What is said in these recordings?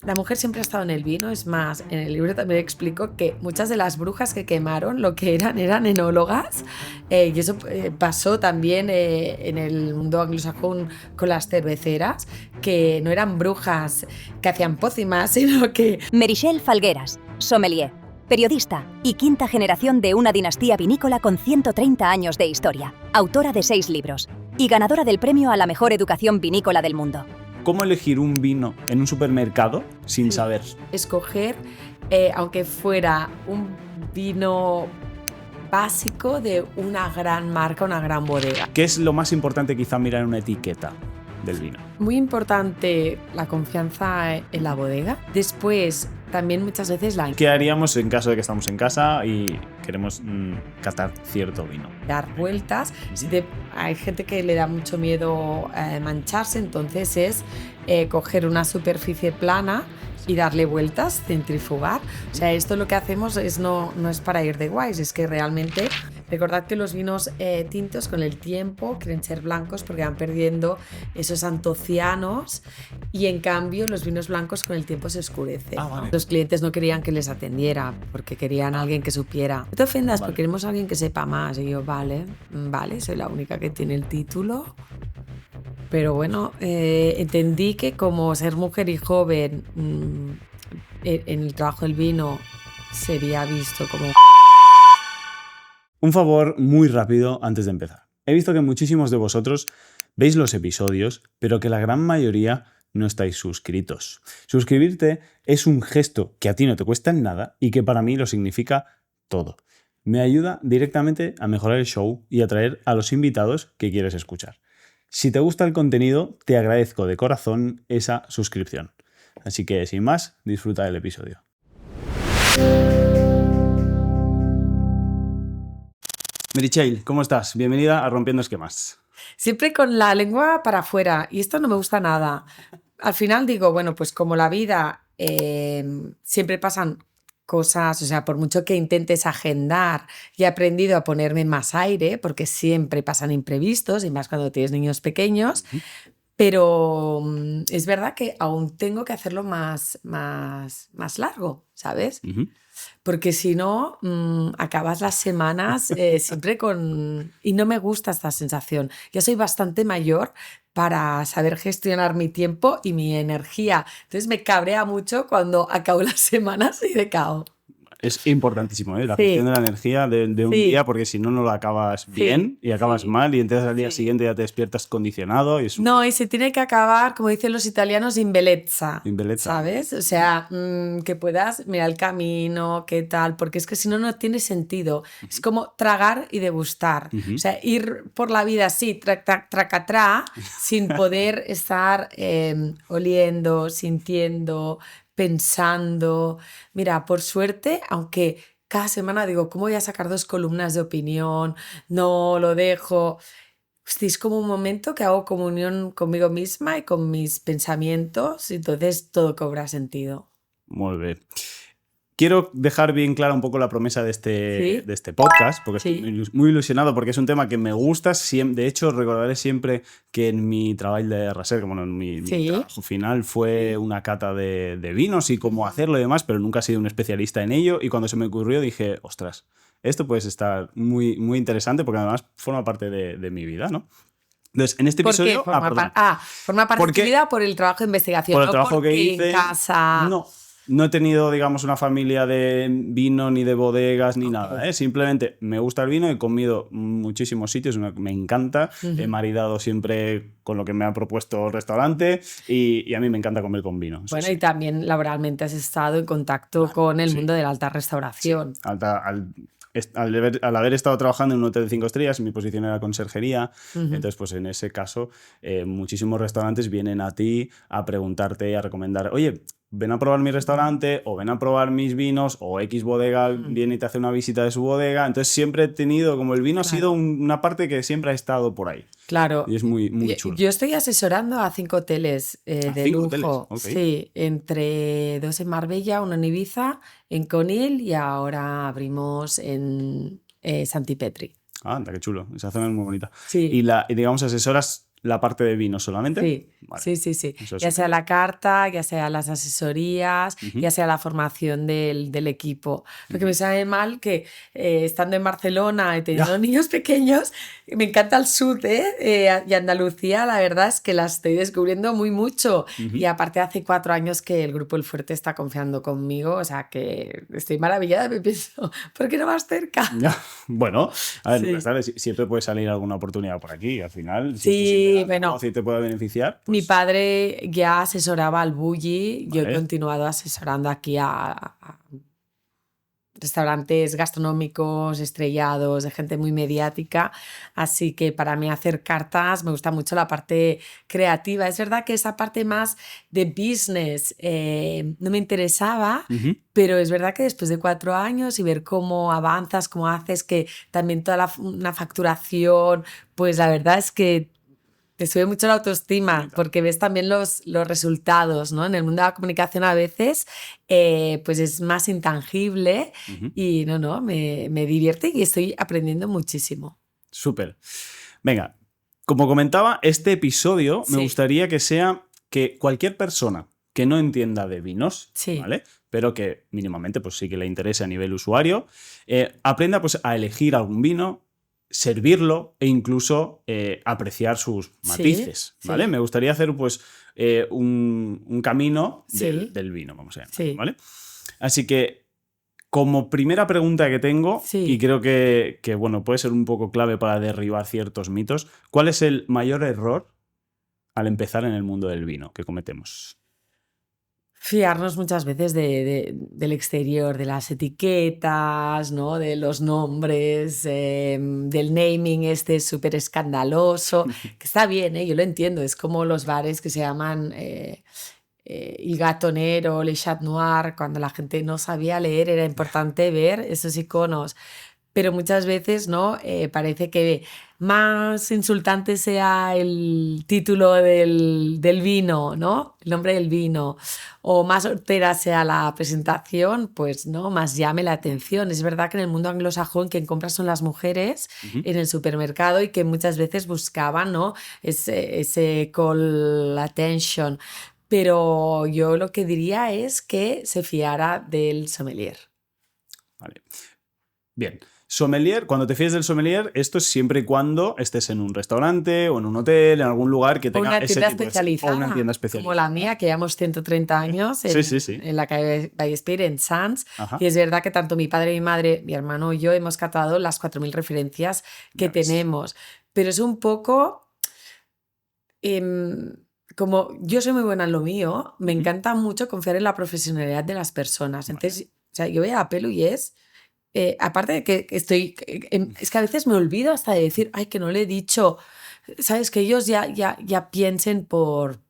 La mujer siempre ha estado en el vino, es más, en el libro también explico que muchas de las brujas que quemaron lo que eran enólogas, y eso pasó también en el mundo anglosajón con las cerveceras, que no eran brujas que hacían pócimas, sino que... Meritxell Falgueras, sommelier, periodista y quinta generación de una dinastía vinícola con 130 años de historia, autora de 6 libros y ganadora del premio a la mejor educación vinícola del mundo. ¿Cómo elegir un vino en un supermercado sin saber? Escoger, aunque fuera un vino básico de una gran marca, una gran bodega. ¿Qué es lo más importante quizá mirar en una etiqueta del vino? Muy importante la confianza en la bodega. Después, también muchas veces ¿Qué haríamos en caso de que estamos en casa y queremos catar cierto vino? Dar vueltas. Hay gente que le da mucho miedo mancharse, entonces es coger una superficie plana y darle vueltas, centrifugar. O sea, esto lo que hacemos no es para ir de guays, es que realmente... Recordad que los vinos tintos con el tiempo quieren ser blancos porque van perdiendo esos antocianos, y en cambio los vinos blancos con el tiempo se oscurecen. Vale. Los clientes no querían que les atendiera porque querían a alguien que supiera. No te ofendas, Vale. porque queremos a alguien que sepa más. Y yo, vale, soy la única que tiene el título. Pero bueno, entendí que como ser mujer y joven en el trabajo del vino sería visto como... Un favor muy rápido antes de empezar. He visto que muchísimos de vosotros veis los episodios, pero que la gran mayoría no estáis suscritos. Suscribirte es un gesto que a ti no te cuesta nada y que para mí lo significa todo. Me ayuda directamente a mejorar el show y a atraer a los invitados que quieres escuchar. Si te gusta el contenido, te agradezco de corazón esa suscripción. Así que, sin más, disfruta del episodio. Meritxell, ¿cómo estás? Bienvenida a Rompiendo Esquemas. Siempre con la lengua para afuera, y esto no me gusta nada. Al final digo, bueno, pues como la vida siempre pasan cosas, o sea, por mucho que intentes agendar, y he aprendido a ponerme más aire, porque siempre pasan imprevistos, y más cuando tienes niños pequeños, pero es verdad que aún tengo que hacerlo más largo, ¿sabes? Porque si no, acabas las semanas siempre con... Y no me gusta esta sensación. Ya soy bastante mayor para saber gestionar mi tiempo y mi energía. Entonces me cabrea mucho cuando acabo las semanas y decago. Es importantísimo, ¿eh? La Sí. gestión de la energía de un Sí. día, porque si no, no lo acabas bien y acabas mal, y entonces al día siguiente ya te despiertas condicionado. Y No, y se tiene que acabar, como dicen los italianos, in bellezza. In bellezza. ¿Sabes? O sea, que puedas mirar el camino, qué tal, porque es que si no, no tiene sentido. Es como tragar y degustar. O sea, ir por la vida así, tracatrá, sin poder estar oliendo, sintiendo, pensando. Mira, por suerte, aunque cada semana digo, ¿cómo voy a sacar 2 columnas de opinión? No lo dejo. Hostia, es como un momento que hago comunión conmigo misma y con mis pensamientos, y entonces todo cobra sentido. Muy bien. Quiero dejar bien clara un poco la promesa de ¿Sí? este podcast, porque Sí. estoy muy ilusionado, porque es un tema que me gusta. De hecho, recordaré siempre que en mi trabajo de recerca, bueno, en mi trabajo final, fue una cata de vinos y cómo hacerlo y demás, pero nunca he sido un especialista en ello. Y cuando se me ocurrió dije, ostras, esto puede estar muy interesante, porque además forma parte de mi vida, ¿no? Entonces, en este ¿Por qué? episodio... Forma parte de tu vida por el trabajo de investigación. Por el no trabajo que porque hice, en casa... no he tenido, digamos, una familia de vino ni de bodegas ni nada, ¿eh? Simplemente me gusta el vino, he comido muchísimos sitios, me encanta, he maridado siempre con lo que me ha propuesto el restaurante, y a mí me encanta comer con vino. Bueno, sí. y también laboralmente has estado en contacto con el mundo de la alta restauración. Sí. Al haber estado trabajando en un hotel de 5 estrellas, mi posición era conserjería, entonces pues en ese caso muchísimos restaurantes vienen a ti a preguntarte, a recomendar, oye, ven a probar mi restaurante, o ven a probar mis vinos, o X bodega viene y te hace una visita de su bodega. Entonces siempre he tenido, como el vino ha sido una parte que siempre ha estado por ahí. Claro. Y es muy chulo. Yo estoy asesorando a 5 hoteles de 5 lujo. hoteles, okay. Sí, entre 2 en Marbella, 1 en Ibiza, en Conil, y ahora abrimos en Santipetri. Anda, qué chulo. Esa zona es muy bonita. Sí. Y digamos, asesoras la parte de vino solamente? Sí, Vale. sí. Eso es Ya sea súper. la carta, ya sea las asesorías, ya sea la formación del equipo. Lo que me sabe mal que estando en Barcelona y teniendo Ya. niños pequeños, me encanta el sur, y Andalucía, la verdad es que la estoy descubriendo muy mucho. Y aparte hace 4 años que el Grupo El Fuerte está confiando conmigo, o sea que estoy maravillada, me pienso, ¿por qué no más cerca? Ya. Bueno, a ver, nunca Sí. sabes, siempre puede salir alguna oportunidad por aquí. Al final, si esto Sí, siempre bueno, negocio y te puede beneficiar, mi pues padre ya asesoraba al Bulli, yo he vale. continuado asesorando aquí a restaurantes gastronómicos estrellados, de gente muy mediática, así que para mí hacer cartas me gusta mucho la parte creativa. Es verdad que esa parte más de business no me interesaba, Ujú. pero es verdad que después de 4 años y ver cómo avanzas, cómo haces que también toda una facturación, pues la verdad es que te sube mucho la autoestima porque ves también los resultados, ¿no? En el mundo de la comunicación a veces pues es más intangible Ujú. y me divierte y estoy aprendiendo muchísimo. Súper. Venga, como comentaba, este episodio me Sí, gustaría que sea que cualquier persona que no entienda de vinos, sí, ¿vale? Pero que mínimamente pues sí que le interese a nivel usuario, aprenda pues a elegir algún vino, servirlo e incluso apreciar sus sí, matices, ¿vale? sí, Me gustaría hacer pues un camino sí, del vino, vamos a llamarlo, sí, ¿vale? Así que como primera pregunta que tengo, y sí. creo que, bueno, puede ser un poco clave para derribar ciertos mitos, ¿cuál es el mayor error al empezar en el mundo del vino que cometemos? Fiarnos muchas veces del exterior, de las etiquetas, ¿no? De los nombres, del naming este súper escandaloso, que está bien, ¿eh? Yo lo entiendo, es como los bares que se llaman Il Gatonero, Le Chat Noir, cuando la gente no sabía leer, era importante ver esos iconos. Pero muchas veces, ¿no? Parece que más insultante sea el título del vino, ¿no? El nombre del vino, o más hortera sea la presentación, pues, ¿no? Más llame la atención. Es verdad que en el mundo anglosajón quien compra son las mujeres Ujú. en el supermercado y que muchas veces buscaban, ¿no? Ese call attention. Pero yo lo que diría es que se fiara del sommelier. Vale. Bien. Sommelier, cuando te fíes del sommelier, esto es siempre y cuando estés en un restaurante o en un hotel, en algún lugar que O tenga una ese tienda tipo de... O una tienda especializada, como la especializada. mía, que llevamos 130 años Sí, sí, sí. en la calle Vallespir, en Sants. Y Ajá. es verdad que tanto mi padre, mi madre, mi hermano y yo hemos catado las 4.000 referencias que Ya ves. tenemos. Pero es un poco em, como yo soy muy buena en lo mío, me Ujú. encanta mucho confiar en la profesionalidad de las personas. Vale. Entonces, o sea, yo voy a Pelu y es aparte de que estoy, es que a veces me olvido hasta de decir, ay, que no le he dicho, sabes, que ellos ya piensen por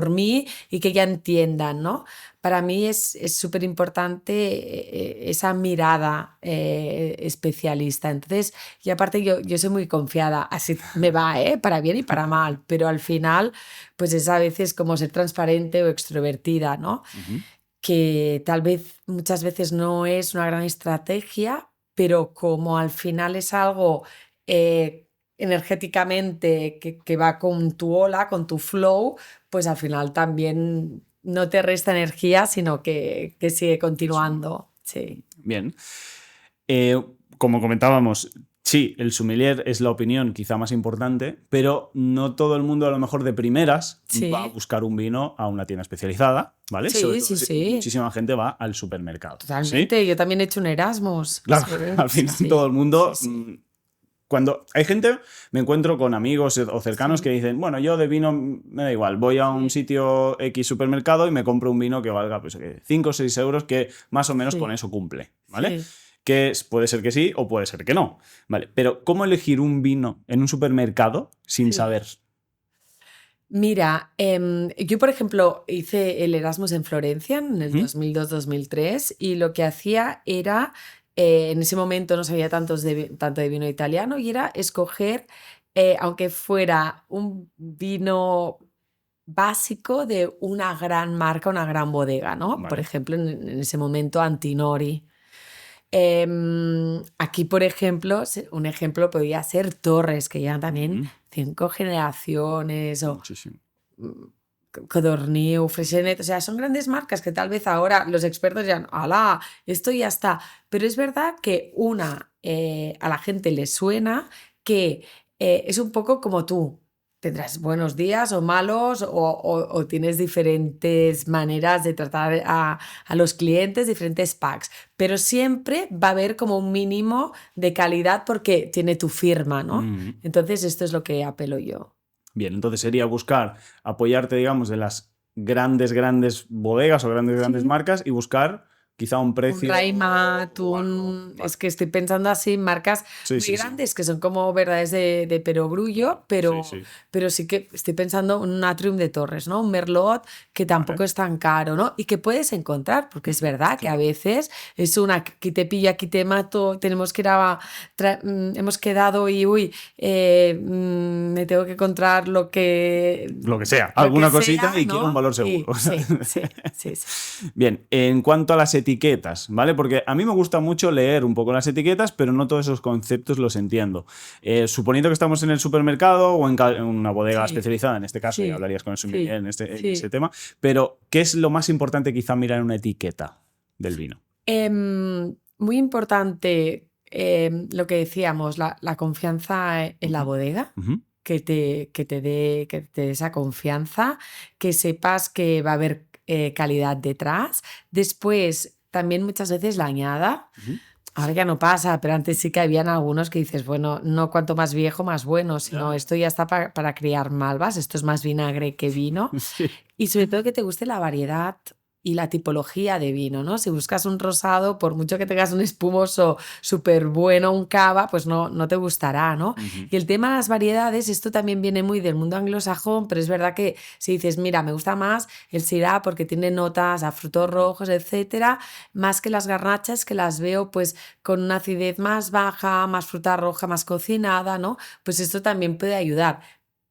mí y que ya entiendan, ¿no? Para mí es súper importante esa mirada especialista. Entonces, y aparte yo soy muy confiada, así me va, ¿eh? Para bien y para mal, pero al final, pues es a veces como ser transparente o extrovertida, ¿no? Ujú. Que tal vez muchas veces no es una gran estrategia, pero como al final es algo energéticamente que va con tu ola, con tu flow, pues al final también no te resta energía, sino que sigue Que suma. continuando. Sí, Bien. Como comentábamos, sí, el sommelier es la opinión quizá más importante, pero no todo el mundo a lo mejor de primeras va a sí, buscar un vino a una tienda especializada, ¿vale? Sobre sí, todo sí, si sí, muchísima gente va al supermercado, ¿sí? totalmente. Yo también he hecho un Erasmus. Claro, Sí, al sí, final todo sí, el sí, mundo... sí, Cuando hay gente, me encuentro con amigos o cercanos que sí, dicen, bueno, yo de vino me da igual, voy a un sí, sitio X supermercado y me compro un vino que valga pues, 5 o 6 euros, que más o menos con sí, eso cumple, ¿vale? sí. Puede ser que sí o puede ser que no, ¿vale? Pero ¿cómo elegir un vino en un supermercado sin Sí. saber? Mira, yo por ejemplo hice el Erasmus en Florencia en el Ujú. 2002-2003 y lo que hacía era, en ese momento no sabía tanto de vino italiano y era escoger, aunque fuera un vino básico de una gran marca, una gran bodega, ¿no? Por Vale. ejemplo, en ese momento Antinori. Aquí, por ejemplo, un ejemplo podría ser Torres, que llevan también 5 generaciones, o Muchísimo. Codorniu, Freixenet, o sea, son grandes marcas que tal vez ahora los expertos dirán, ¡hala! Esto ya está. Pero es verdad que a la gente le suena que es un poco como tú. Tendrás buenos días o malos, o tienes diferentes maneras de tratar a los clientes, diferentes packs, pero siempre va a haber como un mínimo de calidad porque tiene tu firma, ¿no? Entonces esto es lo que apelo yo. Bien, entonces sería buscar apoyarte, digamos, de las grandes bodegas o grandes marcas y buscar quizá un Un precio. Raimat, Vale. es que estoy pensando así en marcas muy grandes que son como verdades de perogrullo, pero sí que estoy pensando en un Atrium de Torres, ¿no? Un Merlot que tampoco es tan caro, ¿no? Y que puedes encontrar, porque es verdad que a veces es una aquí te pillo, aquí te mato, tenemos que ir hemos quedado y me tengo que encontrar lo que sea, alguna cosita sea, y ¿no? quiero un valor seguro. Sí. Bien, en cuanto a las etiquetas, ¿vale? Porque a mí me gusta mucho leer un poco las etiquetas, pero no todos esos conceptos los entiendo. Suponiendo que estamos en el supermercado o en una bodega especializada, en este caso, ya hablarías con el sommelier en ese tema, pero ¿qué es lo más importante quizá mirar en una etiqueta del vino? Muy importante lo que decíamos, la confianza en la bodega. Que te dé esa confianza, que sepas que va a haber calidad detrás. Después, también muchas veces la añada. Ahora ya no pasa, pero antes sí que habían algunos que dices, bueno, no cuanto más viejo, más bueno, sino esto ya está para criar malvas, esto es más vinagre que vino. Y sobre todo que te guste la variedad y la tipología de vino, ¿no? Si buscas un rosado, por mucho que tengas un espumoso súper bueno, un cava, pues no te gustará, ¿no? Y el tema de las variedades, esto también viene muy del mundo anglosajón, pero es verdad que si dices, mira, me gusta más el Syrah porque tiene notas a frutos rojos, etcétera, más que las garnachas que las veo pues con una acidez más baja, más fruta roja, más cocinada, ¿no? Pues esto también puede ayudar.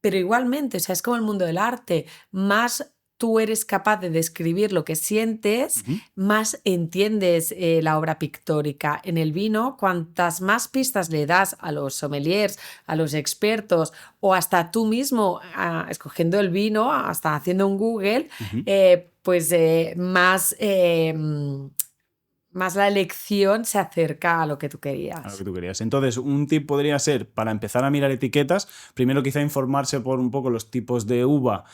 Pero igualmente, o sea, es como el mundo del arte, más tú eres capaz de describir lo que sientes, más entiendes la obra pictórica. En el vino, cuantas más pistas le das a los sommeliers, a los expertos, o hasta tú mismo escogiendo el vino, hasta haciendo un Google, pues más la elección se acerca a lo que tú querías. A lo que tú querías. Entonces, un tip podría ser, para empezar a mirar etiquetas, primero quizá informarse por un poco los tipos de uva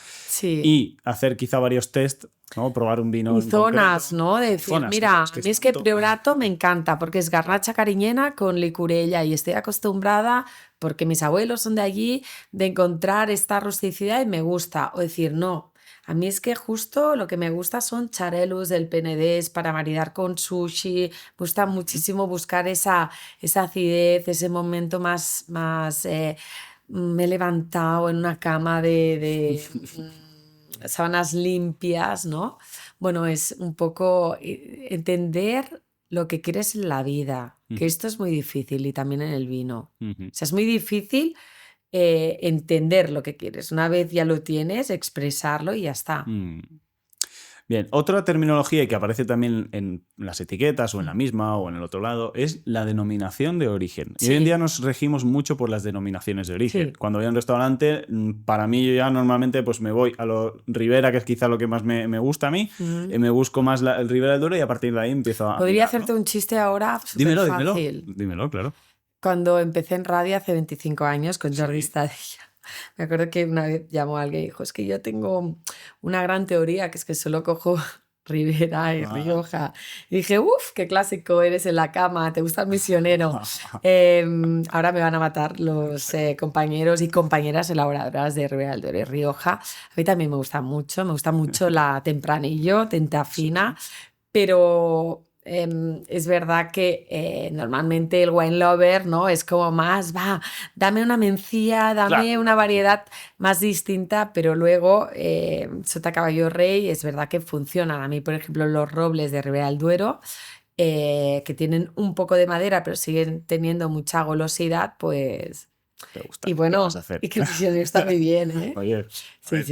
y hacer quizá varios test, ¿no? Probar un vino y zonas, concreto. ¿no? De decir, mira, a mí es que Priorato me encanta porque es garnacha cariñena con licurella y estoy acostumbrada, porque mis abuelos son de allí, de encontrar esta rusticidad y me gusta. O decir, no, a mí es que justo lo que me gusta son charelus del Penedès para maridar con sushi. Me gusta muchísimo buscar esa acidez, ese momento más me he levantado en una cama de sábanas limpias, ¿no? Bueno, es un poco entender lo que quieres en la vida, que esto es muy difícil y también en el vino. O sea, es muy difícil entender lo que quieres. Una vez ya lo tienes, expresarlo y ya está. Bien, otra terminología que aparece también en las etiquetas o en la misma o en el otro lado es la denominación de origen. Y hoy en día nos regimos mucho por las denominaciones de origen. Cuando voy a un restaurante, para mí yo ya normalmente pues me voy a lo Ribera, que es quizá lo que más me gusta a mí, me busco más el Ribera del Duero y a partir de ahí empiezo a... Podría hacerte un chiste ahora súper fácil. Dímelo, claro. Cuando empecé en radio hace 25 años con Jordi Stadella, me acuerdo que una vez llamó a alguien y dijo, es que yo tengo una gran teoría, que es que solo cojo Ribera y Rioja. Y dije, uff, qué clásico eres en la cama, te gusta el misionero. Ahora me van a matar los compañeros y compañeras elaboradoras de Ribera del Duero y Rioja. A mí también me gusta mucho la Tempranillo, Tentafina, pero... es verdad que normalmente el wine lover, ¿no? Es como más, dame una mencía, dame una variedad más distinta, pero luego Sota Caballo Rey es verdad que funcionan. A mí, por ejemplo, los robles de Ribera del Duero, que tienen un poco de madera, pero siguen teniendo mucha golosidad, pues... Te gusta. Y bueno, y que el misionero está muy bien, ¿eh? Oye, sí.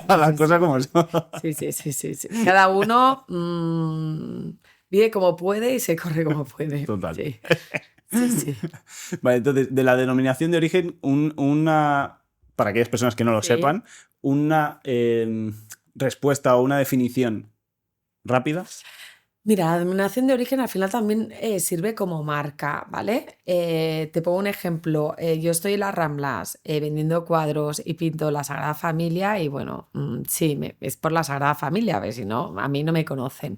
las cosas como son. Sí. Cada uno vive como puede y se corre como puede. Total. Sí. Sí, sí. Vale, entonces, de la denominación de origen, para aquellas personas que no lo Sí. sepan, una respuesta o una definición rápida. Mira, la denominación de origen al final también sirve como marca, ¿vale? Te pongo un ejemplo. Yo estoy en las Ramblas vendiendo cuadros y pinto la Sagrada Familia y bueno, sí, es por la Sagrada Familia, a ver si no, a mí no me conocen.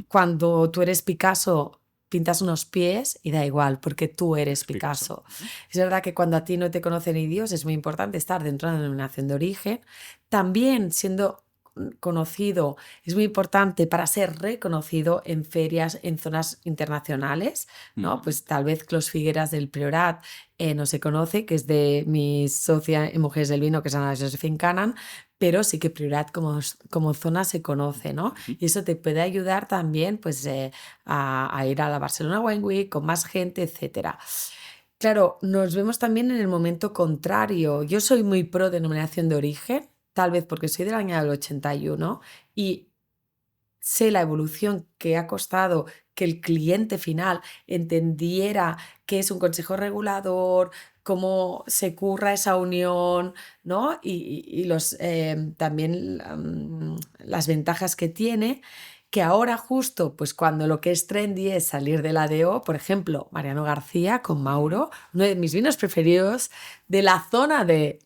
Cuando tú eres Picasso, pintas unos pies y da igual, porque tú eres Picasso. Es verdad que cuando a ti no te conocen ni Dios, es muy importante estar dentro de la denominación de origen. También siendo conocido, es muy importante para ser reconocido en ferias, en zonas internacionales, ¿no? Pues tal vez Clos Figueras del Priorat no se conoce, que es de mi socia en Mujeres del Vino, que es Ana Josephine Cannan, pero sí que Priorat como zona se conoce, ¿no? Y eso te puede ayudar también pues, a ir a la Barcelona Wine Week con más gente, etcétera. Claro, nos vemos también en el momento contrario. Yo soy muy pro denominación de origen, tal vez porque soy del año del 81 y sé la evolución que ha costado que el cliente final entendiera qué es un consejo regulador, cómo se curra esa unión, ¿no? Y también las ventajas que tiene, que ahora justo, pues cuando lo que es trendy es salir de la DO, por ejemplo, Mariano García con Mauro, uno de mis vinos preferidos de la zona de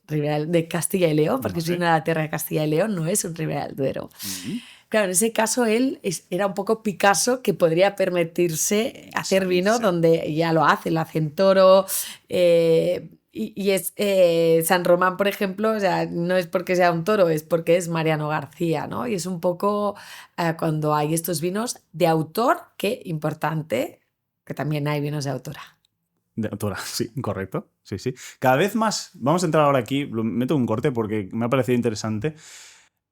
Castilla y León, porque es vino de la tierra de Castilla y León, no es un Ribera del Duero. Claro, en ese caso él era un poco Picasso, que podría permitirse hacer vino donde ya lo hace en Toro. Y es San Román, por ejemplo, o sea, no es porque sea un toro, es porque es Mariano García, ¿no? Y es un poco cuando hay estos vinos de autor, que importante, que también hay vinos de autora. De autora, sí, correcto. Sí, sí. Cada vez más, vamos a entrar ahora aquí, meto un corte porque me ha parecido interesante.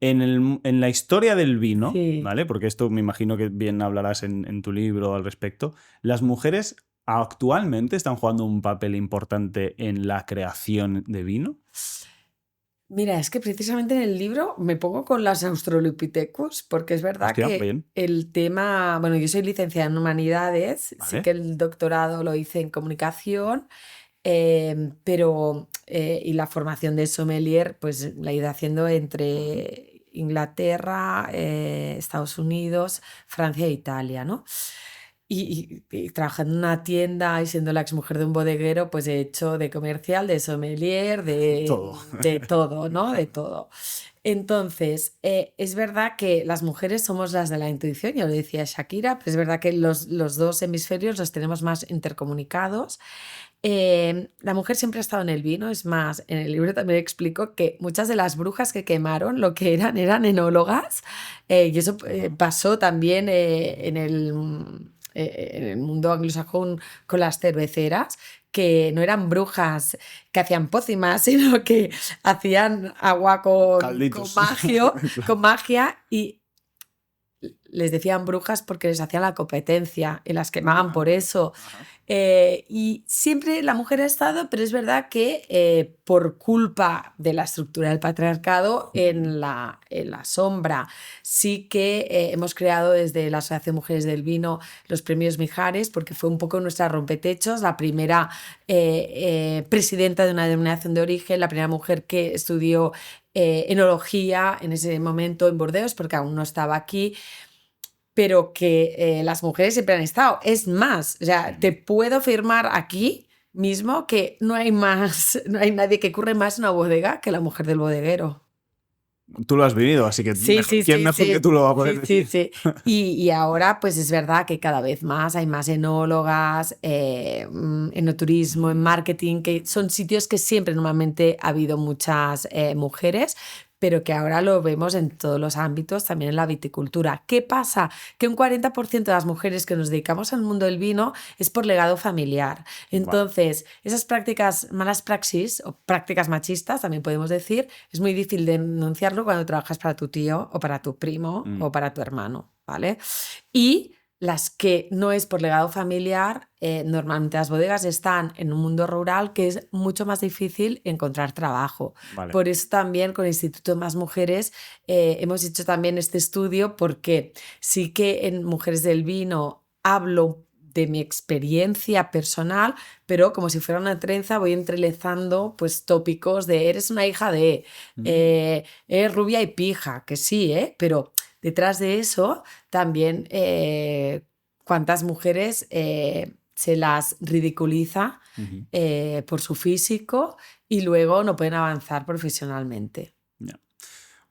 En la historia del vino, Sí. ¿vale? Porque esto me imagino que bien hablarás en tu libro al respecto. Las mujeres actualmente están jugando un papel importante en la creación de vino. Mira, es que precisamente en el libro me pongo con las Australopithecus, porque es verdad Hostia, que bien. el tema, bueno, yo soy licenciada en Humanidades, sí Vale. que el doctorado lo hice en Comunicación, pero y la formación de sommelier, pues la he ido haciendo entre Inglaterra, Estados Unidos, Francia e Italia, ¿no? Y trabajando en una tienda y siendo la exmujer de un bodeguero, pues he hecho de comercial, de sommelier, Todo. de todo, ¿no? De todo. Entonces, es verdad que las mujeres somos las de la intuición, ya lo decía Shakira, pero es verdad que los dos hemisferios los tenemos más intercomunicados. La mujer siempre ha estado en el vino, es más, en el libro también explico que muchas de las brujas que quemaron lo que eran enólogas, y eso pasó también en el mundo anglosajón con las cerveceras, que no eran brujas que hacían pócimas, sino que hacían agua con magia y les decían brujas porque les hacían la competencia y las quemaban por eso. Y siempre la mujer ha estado, pero es verdad que por culpa de la estructura del patriarcado en la sombra, sí que hemos creado desde la Asociación Mujeres del Vino los premios Mijares, porque fue un poco nuestra rompetechos, la primera presidenta de una denominación de origen, la primera mujer que estudió enología en ese momento en Burdeos, porque aún no estaba aquí, pero que las mujeres siempre han estado. Es más, o sea, te puedo afirmar aquí mismo que no hay nadie que curre más en una bodega que la mujer del bodeguero. Tú lo has vivido, así que ¿quién mejor que tú lo va a poder decir? Sí. Y ahora, pues es verdad que cada vez más hay más enólogas, enoturismo, en marketing, que son sitios que siempre normalmente ha habido muchas mujeres, pero que ahora lo vemos en todos los ámbitos, también en la viticultura. ¿Qué pasa? Que un 40% de las mujeres que nos dedicamos al mundo del vino es por legado familiar. Entonces, esas prácticas, malas praxis o prácticas machistas, también podemos decir, es muy difícil denunciarlo cuando trabajas para tu tío o para tu primo o para tu hermano, ¿vale? Y las que no es por legado familiar, normalmente las bodegas están en un mundo rural que es mucho más difícil encontrar trabajo. Vale. Por eso también con el Instituto Más Mujeres hemos hecho también este estudio, porque sí que en Mujeres del Vino hablo de mi experiencia personal, pero como si fuera una trenza voy entrelazando pues tópicos de eres una hija de, eres rubia y pija, que sí, pero detrás de eso también cuántas mujeres se las ridiculiza por su físico y luego no pueden avanzar profesionalmente. Ya.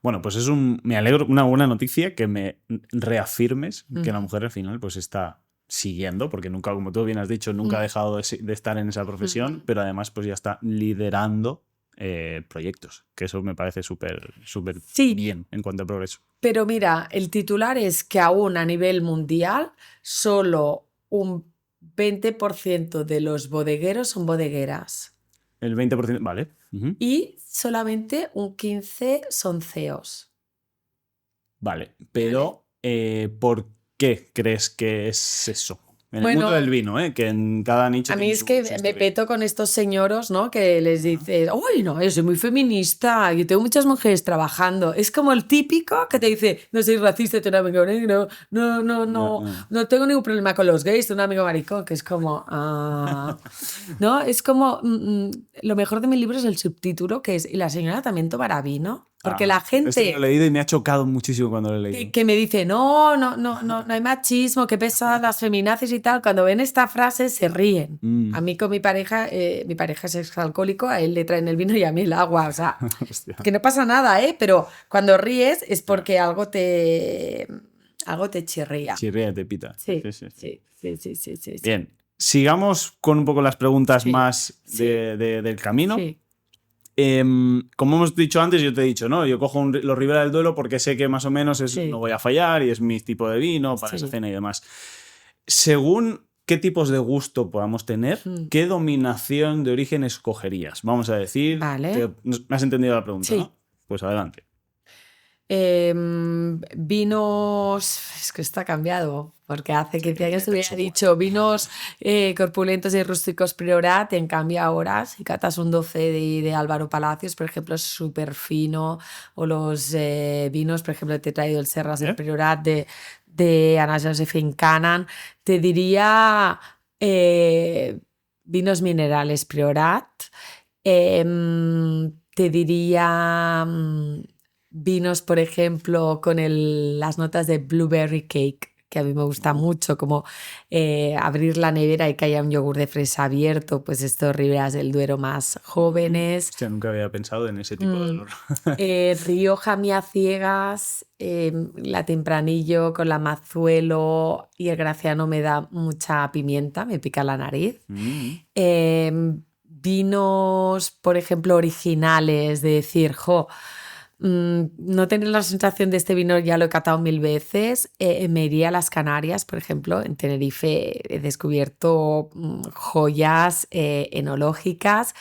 Bueno, pues me alegro, una buena noticia que me reafirmes que la mujer al final pues está siguiendo, porque nunca, como tú bien has dicho, nunca ha dejado de estar en esa profesión, pero además pues ya está liderando proyectos, que eso me parece súper Sí. bien en cuanto a progreso. Pero mira, el titular es que aún a nivel mundial solo un 20% de los bodegueros son bodegueras. El 20%, vale. Y solamente un 15% son CEOs. Vale, pero ¿por qué crees que es eso? En el Bueno, mundo del vino, que en cada nicho a mí tiene es su que historia. me peto con estos señoros, ¿no? Que les dices, uy, no, yo soy muy feminista, yo tengo muchas mujeres trabajando. Es como el típico que te dice, no soy racista, tengo un amigo negro, no tengo ningún problema con los gays, tengo un amigo maricón, que es como, ¿no? Es como, lo mejor de mi libro es el subtítulo, que es, ¿y la señora también tomará vino? Porque la gente... Esto lo he leído y me ha chocado muchísimo cuando lo he leído. Que me dice, no hay machismo, qué pesadas las feminazis y tal. Cuando ven esta frase se ríen. A mí con mi pareja es exalcohólico, a él le traen el vino y a mí el agua. O sea, que no pasa nada, pero cuando ríes es porque algo te chirría. Chirría, te pita. Sí. Bien, sigamos con un poco las preguntas más del camino. Sí. Como hemos dicho antes, yo te he dicho, ¿no? Yo cojo los Ribera del Duero porque sé que más o menos no voy a fallar y es mi tipo de vino para esa cena y demás. Según qué tipos de gusto podamos tener, ¿qué dominación de origen escogerías? Vamos a decir, vale. ¿me has entendido la pregunta? ¿No? Pues adelante. Vinos, es que está cambiado, porque hace 15 años te hubiera dicho vinos corpulentos y rústicos Priorat, en cambio ahora si catas un 12 de Álvaro Palacios, por ejemplo, es súper fino, o los vinos, por ejemplo, te he traído el Serras del Priorat de Ana Josephine Cannan, te diría vinos minerales Priorat, te diría... vinos, por ejemplo, con las notas de blueberry cake, que a mí me gusta mucho, como abrir la nevera y que haya un yogur de fresa abierto, pues estos Riberas del Duero más jóvenes. Hostia, nunca había pensado en ese tipo de olor. Rioja Mía Ciegas, la Tempranillo con la Mazuelo y el Graciano me da mucha pimienta, me pica la nariz. Vinos, por ejemplo, originales, de decir, no tener la sensación de este vino ya lo he catado 1000 veces, me iría a las Canarias, por ejemplo. En Tenerife he descubierto joyas enológicas.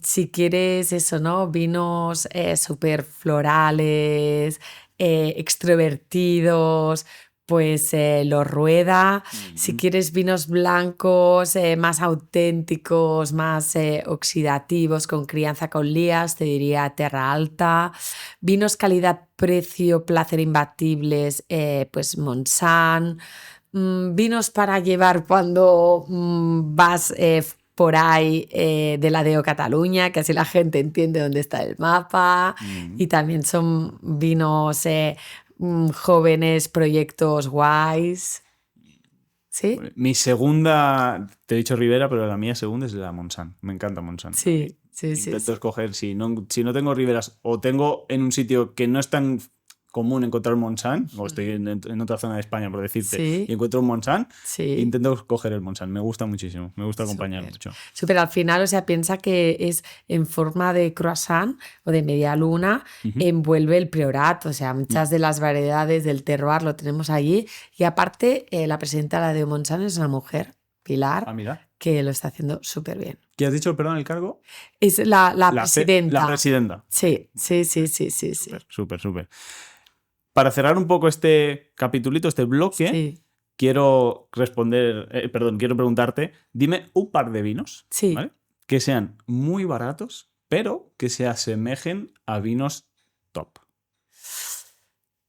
Si quieres eso, ¿no? Vinos súper florales, extrovertidos, pues los Rueda. Si quieres vinos blancos, más auténticos, más oxidativos, con crianza con lías, te diría Terra Alta. Vinos calidad-precio, placer imbatibles, pues Montsant. Vinos para llevar cuando vas por ahí de la Deo Cataluña, que así la gente entiende dónde está el mapa. Y también son vinos... jóvenes, proyectos guays. ¿Sí? Mi segunda, te he dicho Ribera, pero la mía segunda es la Montsant. Me encanta Montsant. Sí. Intento escoger, si no tengo Riberas o tengo en un sitio que no es tan común encontrar Montsant, o estoy en otra zona de España, por decirte, y encuentro un Montsant, intento coger el Montsant. Me gusta muchísimo, me gusta acompañar mucho. Súper, al final, o sea, piensa que es en forma de croissant o de media luna, envuelve el Priorat, o sea, muchas de las variedades del terroir lo tenemos allí, y aparte la presidenta de Montsant es una mujer, Pilar, que lo está haciendo súper bien. ¿Qué has dicho, perdón, el cargo? Es la presidenta. La presidenta. Sí. Súper. Para cerrar un poco este capitulito, este bloque, quiero quiero preguntarte, dime un par de vinos, Sí. ¿vale? Que sean muy baratos, pero que se asemejen a vinos top.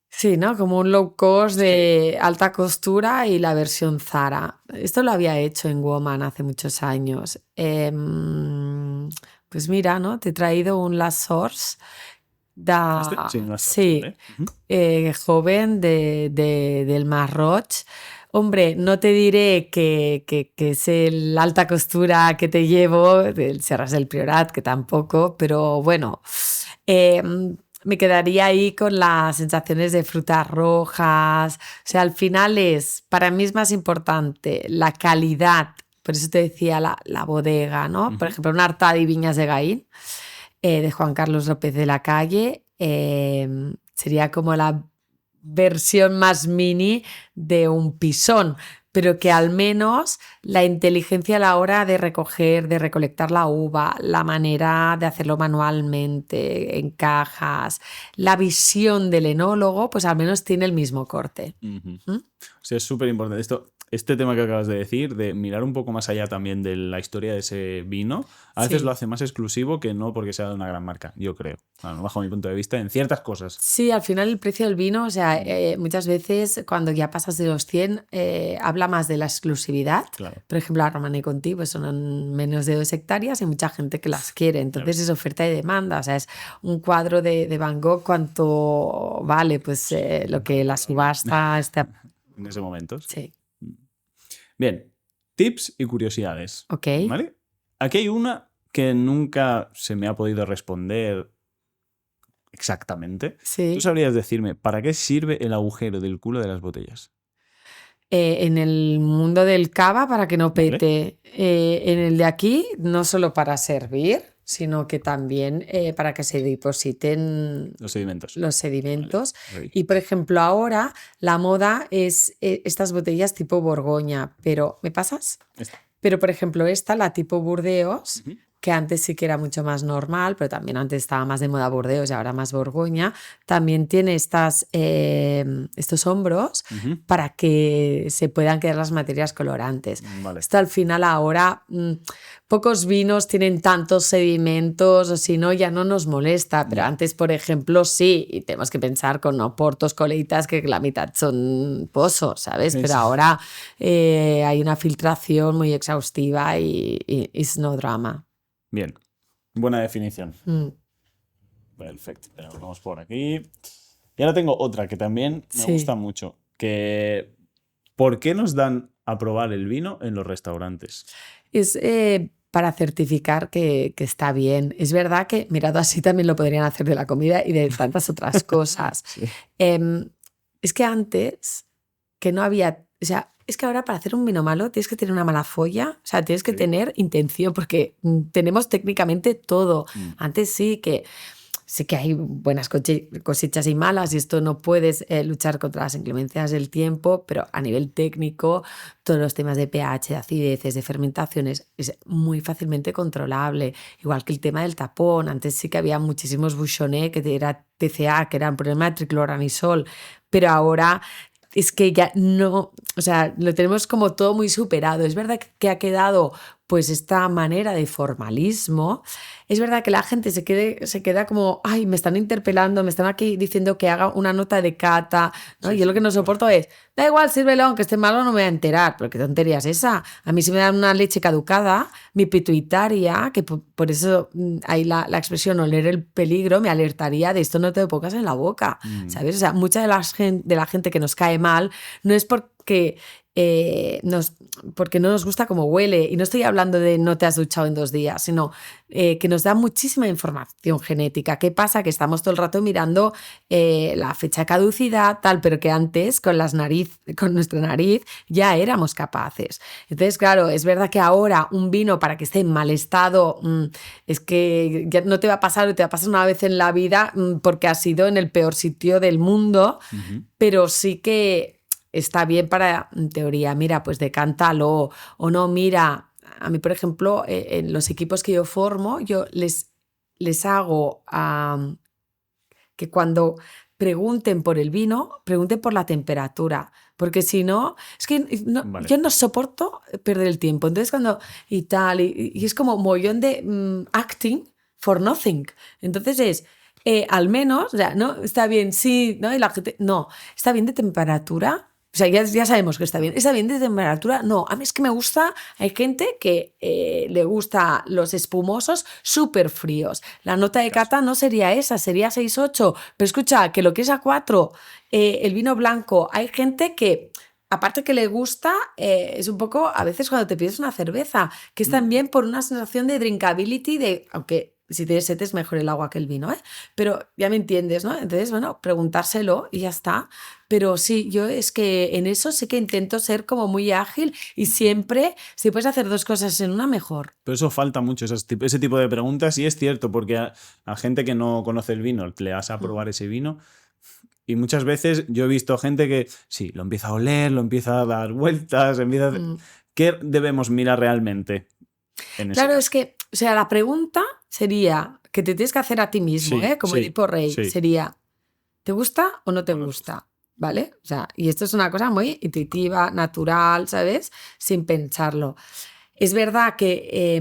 Sí, ¿no? Como un low cost de alta costura y la versión Zara. Esto lo había hecho en Woman hace muchos años. Pues mira, ¿no? Te he traído un La Source Sí, no está sí, ¿vale? joven del Marroch. Hombre, no te diré que es el alta costura que te llevo, del Serras del Priorat, que tampoco, pero bueno, me quedaría ahí con las sensaciones de frutas rojas. O sea, al final para mí es más importante la calidad, por eso te decía la bodega, ¿no? Por ejemplo, un Artadi Viñas de Gaín, de Juan Carlos López de la Calle, sería como la versión más mini de un pisón, pero que al menos la inteligencia a la hora de recoger, de recolectar la uva, la manera de hacerlo manualmente, en cajas, la visión del enólogo, pues al menos tiene el mismo corte. ¿Mm? O sea, es súper importante. Este tema que acabas de decir, de mirar un poco más allá también de la historia de ese vino, a veces lo hace más exclusivo que no porque sea de una gran marca, yo creo, bajo mi punto de vista, en ciertas cosas. Sí, al final el precio del vino, o sea, muchas veces cuando ya pasas de los 100, habla más de la exclusividad. Claro. Por ejemplo, la Romanée Conti pues son menos de 2 hectáreas y mucha gente que las quiere. Entonces es oferta y demanda. O sea, es un cuadro de Van Gogh, ¿cuánto vale? Pues lo que la subasta está... En ese momento. Sí. Bien, tips y curiosidades. Ok. ¿Vale? Aquí hay una que nunca se me ha podido responder exactamente. Sí. ¿Tú sabrías decirme para qué sirve el agujero del culo de las botellas? En el mundo del cava, para que no pete. Vale. En el de aquí, no solo para servir, sino que también para que se depositen Los sedimentos. Vale. Y por ejemplo, ahora la moda es estas botellas tipo Borgoña, pero ¿me pasas? Pero por ejemplo, la tipo Burdeos, que antes sí que era mucho más normal, pero también antes estaba más de moda Burdeos y ahora más Borgoña, también tiene estos hombros para que se puedan quedar las materias colorantes. Vale. Esto al final ahora pocos vinos tienen tantos sedimentos, o si no ya no nos molesta, pero antes, por ejemplo, sí, y tenemos que pensar con Oportos, Coleitas, que la mitad son pozos, ¿sabes? Pero ahora hay una filtración muy exhaustiva y es no drama. Bien, buena definición. Perfecto, vamos por aquí. Y ahora tengo otra que también me gusta mucho, que ¿por qué nos dan a probar el vino en los restaurantes? Es para certificar que está bien. Es verdad que, mirado así, también lo podrían hacer de la comida y de tantas otras cosas. Sí. Es que antes, que no había... O sea, es que ahora para hacer un vino malo tienes que tener una mala folla, o sea, tienes que tener intención, porque tenemos técnicamente todo. Antes sí que hay buenas cosechas y malas y esto no puedes luchar contra las inclemencias del tiempo, pero a nivel técnico todos los temas de pH, de acideces, de fermentaciones es muy fácilmente controlable, igual que el tema del tapón. Antes sí que había muchísimos bouchonnés que era TCA, que era un problema de tricloranisol, pero ahora es que ya no, o sea, lo tenemos como todo muy superado. Es verdad que ha quedado pues esta manera de formalismo. Es verdad que la gente se queda como, ay, me están interpelando, me están aquí diciendo que haga una nota de cata, ¿no? Yo lo que no soporto es, da igual, sírvelo, aunque esté malo no me voy a enterar. Pero qué tontería es esa. A mí si me dan una leche caducada, mi pituitaria, que por eso hay la expresión oler el peligro, me alertaría de esto no te lo pongas en la boca, ¿sabes? O sea, mucha de la gente que nos cae mal no es porque no nos gusta cómo huele, y no estoy hablando de no te has duchado en 2 días, sino que nos da muchísima información genética. ¿Qué pasa? Que estamos todo el rato mirando la fecha de caducidad, tal, pero que antes con nuestra nariz ya éramos capaces. Entonces, claro, es verdad que ahora un vino para que esté en mal estado es que ya no te va a pasar, o te va a pasar una vez en la vida porque has ido en el peor sitio del mundo, pero sí que está bien para, en teoría, mira, pues decántalo, o no, mira, a mí, por ejemplo, en los equipos que yo formo, yo les hago que cuando pregunten por el vino, pregunten por la temperatura. Porque si no, es que Vale. yo no soporto perder el tiempo. Entonces cuando y tal, y es como mogollón de acting for nothing. Entonces es, al menos, o sea, ¿no? Está bien, sí, ¿no? Y la gente, no, está bien de temperatura. O sea, ya sabemos que está bien. ¿Está bien de temperatura? No, a mí es que me gusta, hay gente que le gusta los espumosos súper fríos. La nota de cata no sería esa, sería 6-8. Pero escucha, que lo que es a 4, el vino blanco, hay gente que, aparte que le gusta, es un poco, a veces cuando te pides una cerveza, que es también por una sensación de drinkability, aunque si tienes sed es mejor el agua que el vino, ¿eh? Pero ya me entiendes, ¿no? Entonces, bueno, preguntárselo y ya está. Pero sí, yo es que en eso sí que intento ser como muy ágil y siempre, si puedes hacer 2 cosas en una, mejor. Pero eso falta mucho, ese tipo de preguntas, y es cierto, porque a gente que no conoce el vino le vas a probar ese vino. Y muchas veces yo he visto gente que sí, lo empieza a oler, lo empieza a dar vueltas, ¿Qué debemos mirar realmente en ese Claro, caso? es que, o sea, la pregunta sería que te tienes que hacer a ti mismo, Sí, como sí, Edipo Rey, sí. sería, ¿te gusta o no te O no te gusta? ¿Vale? O sea, y esto es una cosa muy intuitiva, natural, ¿sabes? Sin pensarlo. Es verdad que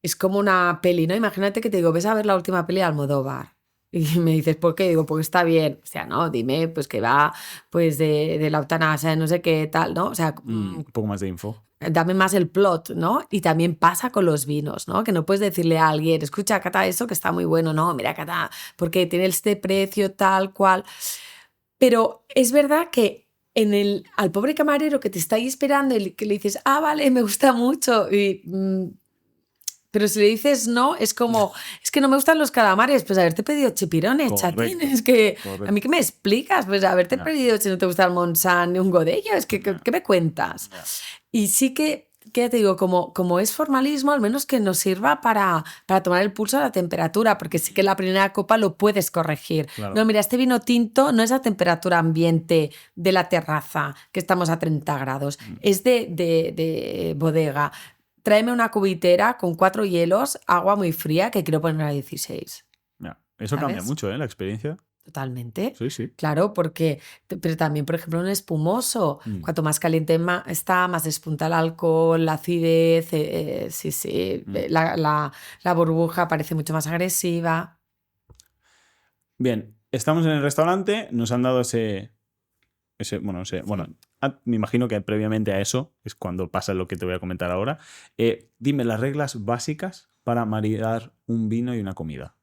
es como una peli, ¿no? Imagínate que te digo, ves a ver la última peli de Almodóvar. Y me dices, ¿por qué? Digo, porque está bien. O sea, no, dime, pues que va pues de la eutanasia, de no sé qué tal, ¿no? O sea, Un poco más de info. dame más el plot, ¿no? Y también pasa con los vinos, ¿no? Que no puedes decirle a alguien, escucha, cata eso que está muy bueno, no, mira, cata, porque tiene este precio tal cual. Pero es verdad que al pobre camarero que te está ahí esperando y que le dices, vale, me gusta mucho, pero si le dices no, es como, es que no me gustan los calamares, pues haberte pedido chipirones, Correcto, chatín, es que, correcto. ¿a mí qué me explicas? Pues haberte Ya. pedido, si no te gusta el Montsant ni un Godello, es que, ¿qué me cuentas? Ya. Y sí que ya te digo, como es formalismo, al menos que nos sirva para tomar el pulso a la temperatura, porque sí que en la primera copa lo puedes corregir. Claro. No, mira, este vino tinto no es a temperatura ambiente de la terraza, que estamos a 30 grados, es de bodega. Tráeme una cubitera con 4 hielos, agua muy fría, que quiero poner a 16. Ya. Eso cambia ¿Sabes? mucho, ¿eh? La experiencia. Totalmente. Sí, sí. Claro, porque, pero también, por ejemplo, un espumoso, cuanto más caliente está, más despunta el alcohol, la acidez, sí, la burbuja parece mucho más agresiva. Bien, estamos en el restaurante, nos han dado bueno, me imagino que previamente a eso es cuando pasa lo que te voy a comentar ahora. Dime las reglas básicas para maridar un vino y una comida.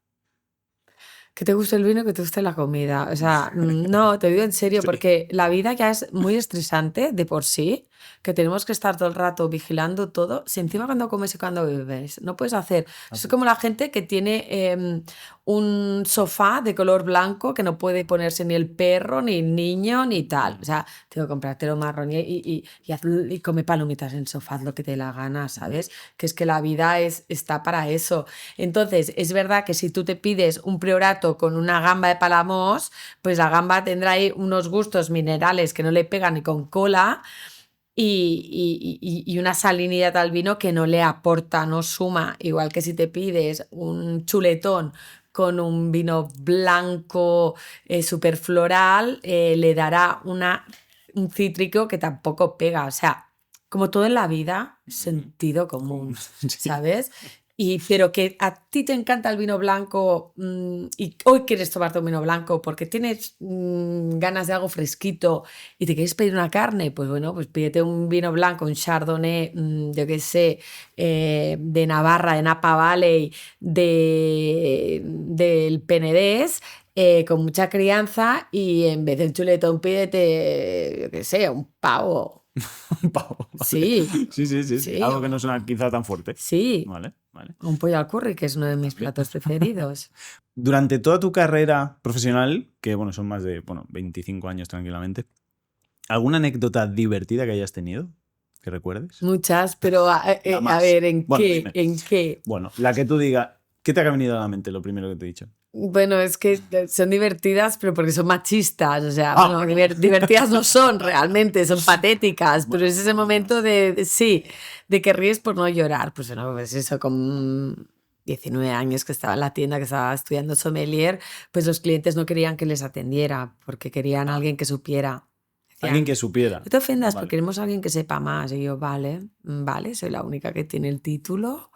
Que te guste el vino, que te guste la comida. O sea, no, te digo en serio, Sí. porque la vida ya es muy estresante de por sí, que tenemos que estar todo el rato vigilando todo. Si encima cuando comes y cuando bebes, no puedes hacer. Es como la gente que tiene un sofá de color blanco que no puede ponerse ni el perro, ni el niño, ni tal. O sea, tengo que comprártelo marrón y come palomitas en el sofá, haz lo que te dé la gana, ¿sabes? Que es que la vida está para eso. Entonces, es verdad que si tú te pides un priorato con una gamba de Palamos, pues la gamba tendrá ahí unos gustos minerales que no le pegan ni con cola y una salinidad al vino que no le aporta, no suma. Igual que si te pides un chuletón con un vino blanco súper floral, le dará un cítrico que tampoco pega. O sea, como todo en la vida, sentido común, Sí. ¿sabes? Pero que a ti te encanta el vino blanco y hoy quieres tomarte un vino blanco porque tienes ganas de algo fresquito y te quieres pedir una carne, pues bueno, pues pídete un vino blanco, un Chardonnay, yo qué sé, de Navarra, de Napa Valley, del Penedés, con mucha crianza y en vez del chuletón pídete, yo qué sé, un pavo. Un pavo. ¿Vale? Sí. Sí. Algo que no suena quizá tan fuerte. Sí. Vale. Un pollo al curry, que es uno de mis platos preferidos. Durante toda tu carrera profesional, que bueno, son más de 25 años tranquilamente, ¿alguna anécdota divertida que hayas tenido? ¿Que recuerdes? Muchas, pero a ver, ¿en Bueno, qué? dime. ¿En qué? Bueno, la que tú digas, ¿qué te ha venido a la mente lo primero que te he dicho? Bueno, es que son divertidas, pero porque son machistas. O sea, bueno, divertidas no son realmente, son patéticas. Pero es ese momento de que ríes por no llorar. Pues no, pues eso, con 19 años que estaba en la tienda, que estaba estudiando sommelier, pues los clientes no querían que les atendiera porque querían a alguien que supiera. Alguien Decían, que supiera. no te ofendas, Vale. porque queremos a alguien que sepa más. Y yo, vale, soy la única que tiene el título.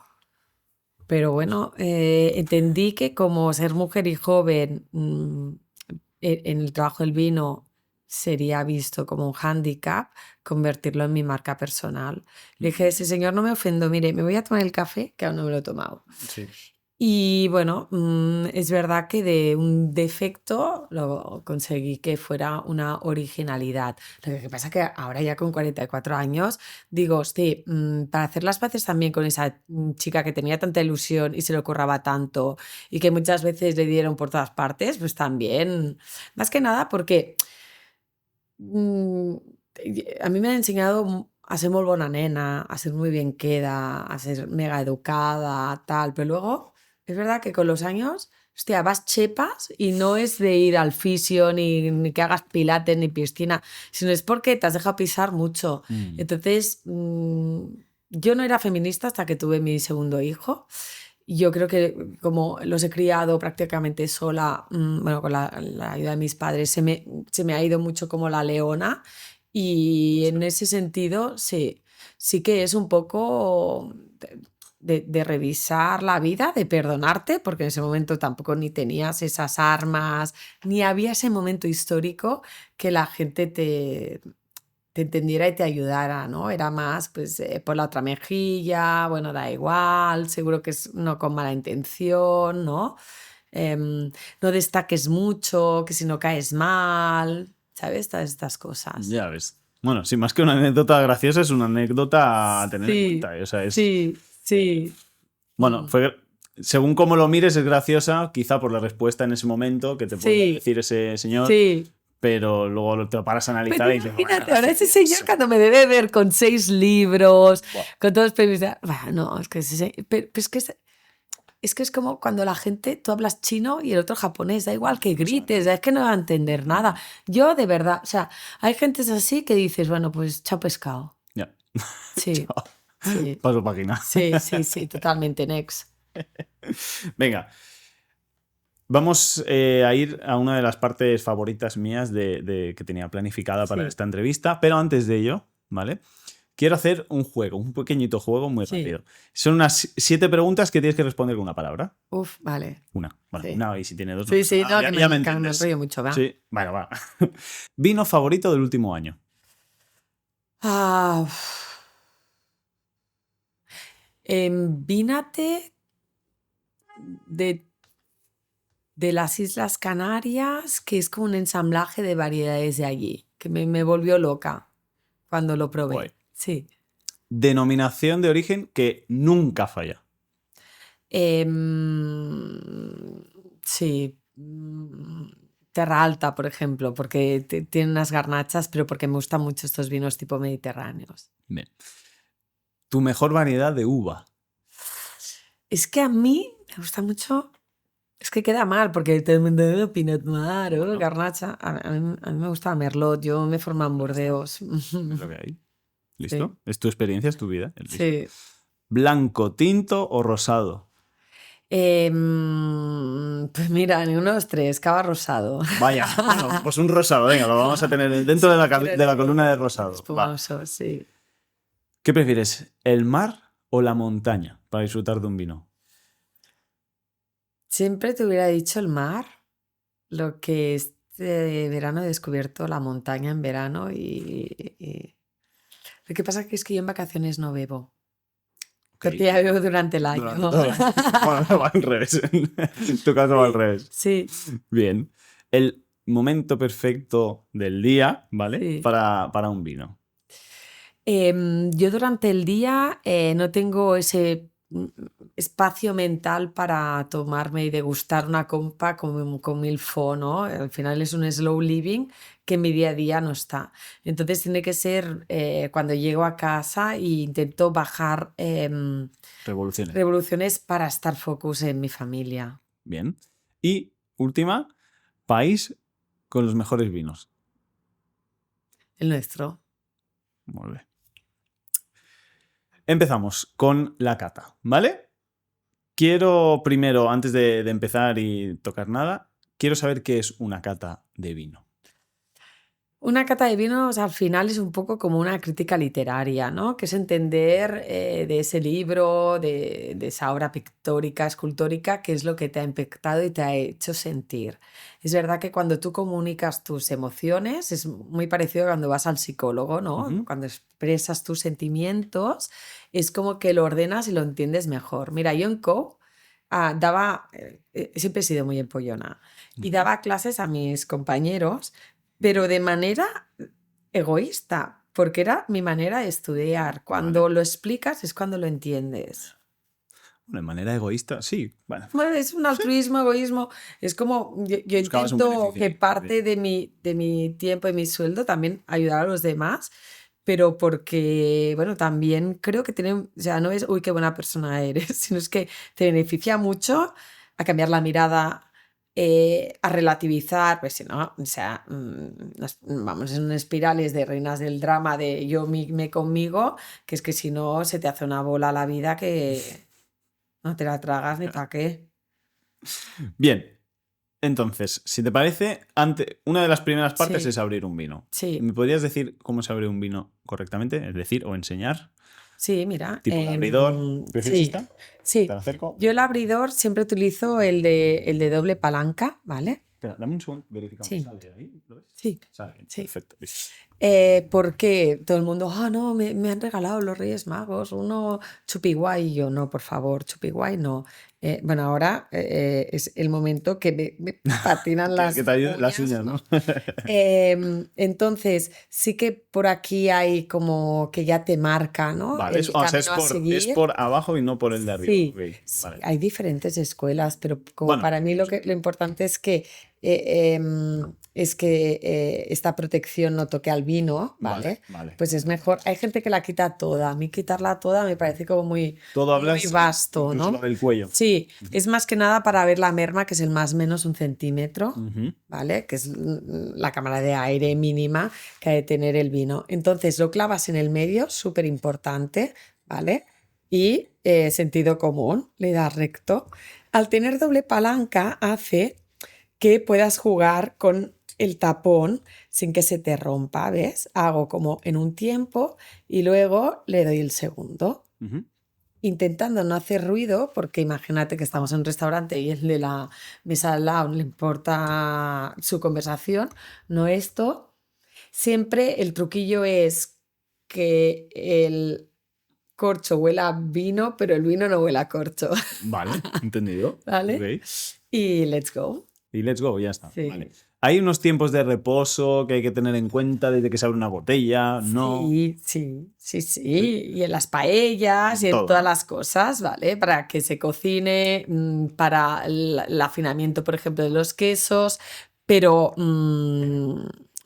Pero bueno, entendí que como ser mujer y joven en el trabajo del vino sería visto como un hándicap, convertirlo en mi marca personal. Le dije, ese señor, no me ofendo, mire, me voy a tomar el café, que aún no me lo he tomado. Sí. Y bueno, es verdad que de un defecto lo conseguí que fuera una originalidad. Lo que pasa es que ahora ya con 44 años digo, sí, para hacer las paces también con esa chica que tenía tanta ilusión y se le curraba tanto y que muchas veces le dieron por todas partes, pues también, más que nada porque mm, a mí me han enseñado a ser muy buena nena, a ser muy bien queda, a ser mega educada, tal, pero luego es verdad que con los años, hostia, vas chepas y no es de ir al fisio ni que hagas pilates ni piscina, sino es porque te has dejado pisar mucho. Entonces, yo no era feminista hasta que tuve mi segundo hijo. Yo creo que como los he criado prácticamente sola, bueno, con la ayuda de mis padres, se me ha ido mucho como la leona y en ese sentido sí que es un poco de revisar la vida, de perdonarte, porque en ese momento tampoco ni tenías esas armas, ni había ese momento histórico que la gente te entendiera y te ayudara, ¿no? Era más, pues, por la otra mejilla, bueno, da igual, seguro que es no con mala intención, ¿no? No destaques mucho, que si no caes mal, ¿sabes? Todas estas cosas. Ya ves. Bueno, sí, más que una anécdota graciosa, es una anécdota a tener en Sí, cuenta. O sea, es, sí. bueno, según cómo lo mires, es graciosa, quizá por la respuesta en ese momento que te podía Sí, decir ese señor, sí. pero luego te lo paras a analizar Pero y dices, imagínate, bueno, ahora ese señor cuando me debe ver con 6 libros, Buah. con todos los premios, no, es que pero es que es como cuando la gente, tú hablas chino y el otro japonés, da igual que grites, es que no va a entender nada. Yo de verdad, o sea, hay gentes así que dices, bueno, pues chao pescado. Ya. Sí, Chao. sí, Paso página. sí, totalmente, next. Venga. Vamos a ir a una de las partes favoritas mías que tenía planificada para Sí. esta entrevista, pero antes de ello, ¿vale? Quiero hacer un juego, un pequeñito juego muy Sí. rápido. Son unas 7 preguntas que tienes que responder con una palabra. Uf, vale. Una. Bueno, Sí. una y si tiene dos. Sí, pasa sí, nada. no, que Ya me entiendes. enrollo mucho, va. Sí, bueno, va. Vino favorito del último año. Ah, Vínate de las Islas Canarias, que es como un ensamblaje de variedades de allí, que me volvió loca cuando lo probé. Guay. Sí. Denominación de origen que nunca falla. Sí. Terra Alta, por ejemplo, porque tiene unas garnachas, pero porque me gustan mucho estos vinos tipo mediterráneos. Bien. Tu mejor variedad de uva. Es que a mí me gusta mucho. Es que queda mal, porque todo el mundo, Pinot Noir, Bueno. Garnacha. A mí me gusta Merlot, yo me formo en Burdeos. Es lo que hay. ¿Listo? Es tu experiencia, es tu vida. Sí. ¿Blanco, tinto o rosado? Pues mira, ni uno de los tres, cava rosado. Vaya, bueno, pues un rosado, venga, lo vamos a tener dentro de la columna de rosado. Va. Espumoso, sí. ¿Qué prefieres, el mar o la montaña para disfrutar de un vino? Siempre te hubiera dicho el mar, lo que este verano he descubierto la montaña en verano y... Lo que pasa es que yo en vacaciones no bebo. Porque ya bebo durante el año. Bueno, va al revés. En tu caso va al revés. Sí, Bien. El momento perfecto del día, ¿vale? Sí. Para un vino. Yo durante el día no tengo ese espacio mental para tomarme y degustar una copa con mil fo, ¿no? Al final es un slow living que en mi día a día no está. Entonces tiene que ser cuando llego a casa e intento bajar Revoluciones. revoluciones para estar focus en mi familia. Bien. Y última, país con los mejores vinos. El nuestro. Muy bien. Empezamos con la cata, ¿vale? quiero primero, antes de empezar y tocar nada, quiero saber qué es una cata de vino. Una cata de vinos al final es un poco como una crítica literaria, ¿no? Que es entender de ese libro, de esa obra pictórica, escultórica, qué es lo que te ha impactado y te ha hecho sentir. Es verdad que cuando tú comunicas tus emociones es muy parecido a cuando vas al psicólogo, ¿no? Ujú. Cuando expresas tus sentimientos es como que lo ordenas y lo entiendes mejor. Mira, yo en Co siempre he sido muy empollona y daba clases a mis compañeros pero de manera egoísta, porque era mi manera de estudiar. Cuando Vale. lo explicas es cuando lo entiendes. De manera egoísta, sí. Bueno, Bueno, es un altruismo, egoísmo. Es como yo buscabas un intento beneficio. que parte de mi tiempo y mi sueldo también ayudar a los demás, pero porque, bueno, también creo que tiene, o sea, no es, uy, qué buena persona eres, sino es que te beneficia mucho a cambiar la mirada, a relativizar, pues si no, o sea, vamos en espirales de reinas del drama de yo, me conmigo, que es que si no se te hace una bola la vida que no te la tragas ni pa' qué. Bien, entonces, si te parece, una de las primeras partes Sí, es abrir un vino. sí. ¿Me podrías decir cómo se abre un vino correctamente? Es decir, o enseñar. Sí, mira, Tipo el abridor. ¿Prefieres sí, esta? Te sí. la acerco. Yo el abridor siempre utilizo el de doble palanca, ¿vale? Espera, dame un segundo, verificamos. Sí, ¿Sale ahí? ¿Lo ves? sí, Sale bien, sí. perfecto. Listo. Porque todo el mundo, no, me han regalado los Reyes Magos uno chupiguay. Y yo, no, por favor, chupiguay no. Bueno, ahora es el momento que me patinan Que las te ayuden las uñas, uñas, ¿no? Entonces, sí que por aquí hay como que ya te marca, ¿no? Vale, El o sea, camino a es seguir. por abajo y no por el de arriba. Sí, Ok, sí, vale. hay diferentes escuelas, pero como Bueno, para mí lo importante es que esta protección no toque al vino, vale, ¿vale? vale. Pues es mejor. Hay gente que la quita toda. A mí quitarla toda me parece como Todo muy hablas vasto, incluso lo ¿no? del cuello. Sí, es más que nada para ver la merma, que es el más o menos 1 centímetro, Ujú. ¿vale? Que es la cámara de aire mínima que ha de tener el vino. Entonces lo clavas en el medio, súper importante, ¿vale? Y sentido común, le das recto. Al tener doble palanca hace que puedas jugar con el tapón sin que se te rompa, ¿ves? Hago como en un tiempo y luego le doy el segundo, Ujú. intentando no hacer ruido, porque imagínate que estamos en un restaurante y el de la mesa al lado no le importa su conversación, no esto. Siempre el truquillo es que el corcho huela a vino, pero el vino no huela a corcho, Vale, entendido. ¿vale? Ok. Y let's go. Y let's go, ya está. Sí. Vale. Hay unos tiempos de reposo que hay que tener en cuenta desde que se abre una botella, ¿no? Sí. Y en las paellas y en Todo, todas ¿no? las cosas, ¿vale? Para que se cocine, para el afinamiento, por ejemplo, de los quesos, pero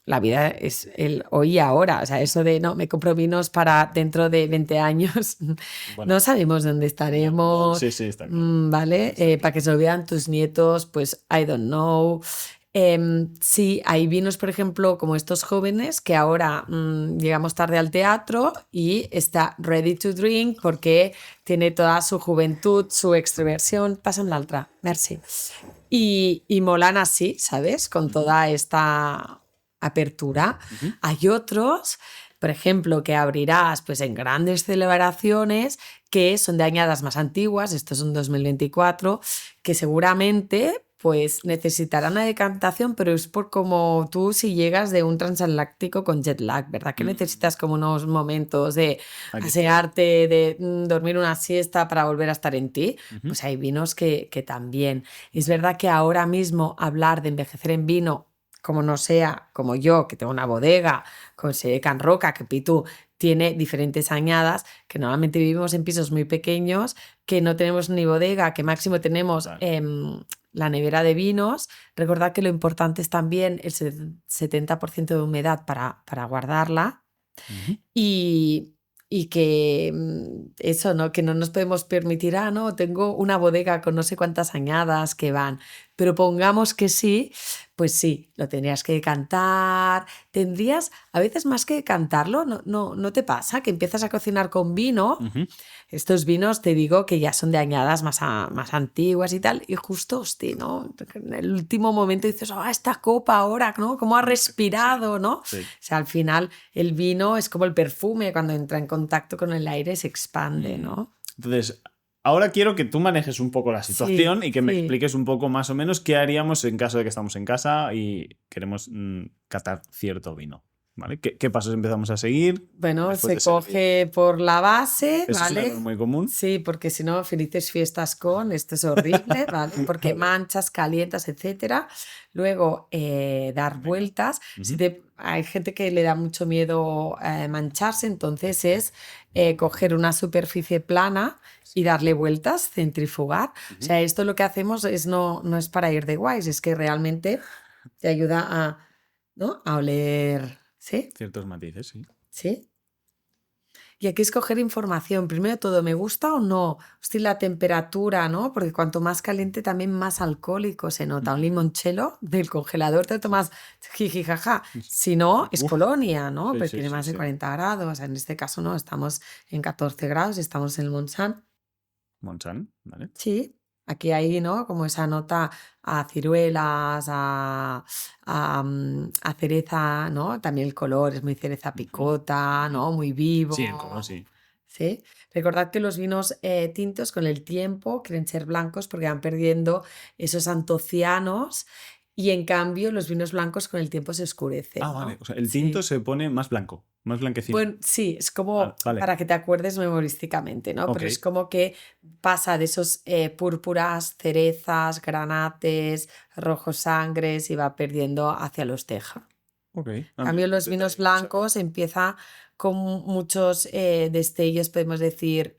la vida es el hoy y ahora. O sea, eso de, no, me compro vinos para dentro de 20 años, Bueno, no sabemos dónde estaremos, sí, sí, está claro. ¿vale? Para que se lo vean tus nietos, pues I don't know. Sí, hay vinos, por ejemplo, como estos jóvenes que ahora llegamos tarde al teatro y está ready to drink porque tiene toda su juventud, su extroversión. Pasan la otra, merci. Y molan así, ¿sabes? Con toda esta apertura. Ujú. Hay otros, por ejemplo, que abrirás pues en grandes celebraciones que son de añadas más antiguas, esto es un 2024, que seguramente pues necesitarán una decantación, pero es por como tú si llegas de un transatlántico con jet lag, ¿verdad? Que necesitas como unos momentos de Aquí. asearte, de dormir una siesta para volver a estar en ti. Ujú. Pues hay vinos que también. Es verdad que ahora mismo hablar de envejecer en vino, como no sea como yo, que tengo una bodega con sede Can Roca, que Pitu tiene diferentes añadas, que normalmente vivimos en pisos muy pequeños, que no tenemos ni bodega, que máximo tenemos Vale. la nevera de vinos. Recordad que lo importante es también el 70% de humedad para guardarla Ujú. y que eso, ¿no? Que no nos podemos permitir, no, tengo una bodega con no sé cuántas añadas que van. pero pongamos que sí, pues sí, lo tendrías que decantar. Tendrías, a veces más que decantarlo, ¿no te pasa que empiezas a cocinar con vino? Ujú. Estos vinos, te digo, que ya son de añadas más antiguas y tal, y justo, hostia, ¿no? En el último momento dices, esta copa ahora, ¿no? ¿Cómo ha respirado, no? Sí. O sea, al final el vino es como el perfume, cuando entra en contacto con el aire se expande, ¿no? Entonces, ahora quiero que tú manejes un poco la situación y que me sí. expliques un poco más o menos qué haríamos en caso de que estamos en casa y queremos catar cierto vino. ¿Vale? ¿Qué pasos empezamos a seguir? Bueno, después se de servir? coge por la base, Eso es un ¿vale? error muy común. Sí, porque si no, felices fiestas con, esto es horrible, ¿vale? Porque Vale. manchas, calientas, etcétera. Luego, dar Venga. vueltas. Ujú. Hay gente que le da mucho miedo mancharse, entonces es coger una superficie plana y darle vueltas, centrifugar. O sea, esto lo que hacemos no es para ir de guays, es que realmente te ayuda ¿no? a oler, ¿sí? Ciertos matices, sí. ¿Sí? Y hay que escoger información. Primero de todo, ¿me gusta o no? Hostia, la temperatura, ¿no? Porque cuanto más caliente, también más alcohólico se nota. Un limonchelo del congelador te lo tomas jijijaja. Si no, es Uf. Colonia, ¿no? Sí, Porque sí, tiene sí, más de sí. 40 grados. En este caso, no, estamos en 14 grados, estamos en el Montsant. Montsant, ¿vale? Sí, aquí hay, ¿no? Como esa nota a ciruelas, a cereza, ¿no? También el color es muy cereza picota, ¿no? Muy vivo. Sí, el color, sí. ¿Sí? Recordad que los vinos tintos con el tiempo quieren ser blancos porque van perdiendo esos antocianos y en cambio los vinos blancos con el tiempo se oscurecen, Ah, vale. ¿no? O sea, el tinto Sí. se pone más blanco, más blanquecino. Bueno, sí, es como Vale. para que te acuerdes memorísticamente, ¿no? Ok. Pero es como que pasa de esos púrpuras, cerezas, granates, rojos sangres y va perdiendo hacia los teja. Ok. En Ah, cambio, mira, los vinos detalle, no sabía. blancos empieza con muchos destellos, podemos decir,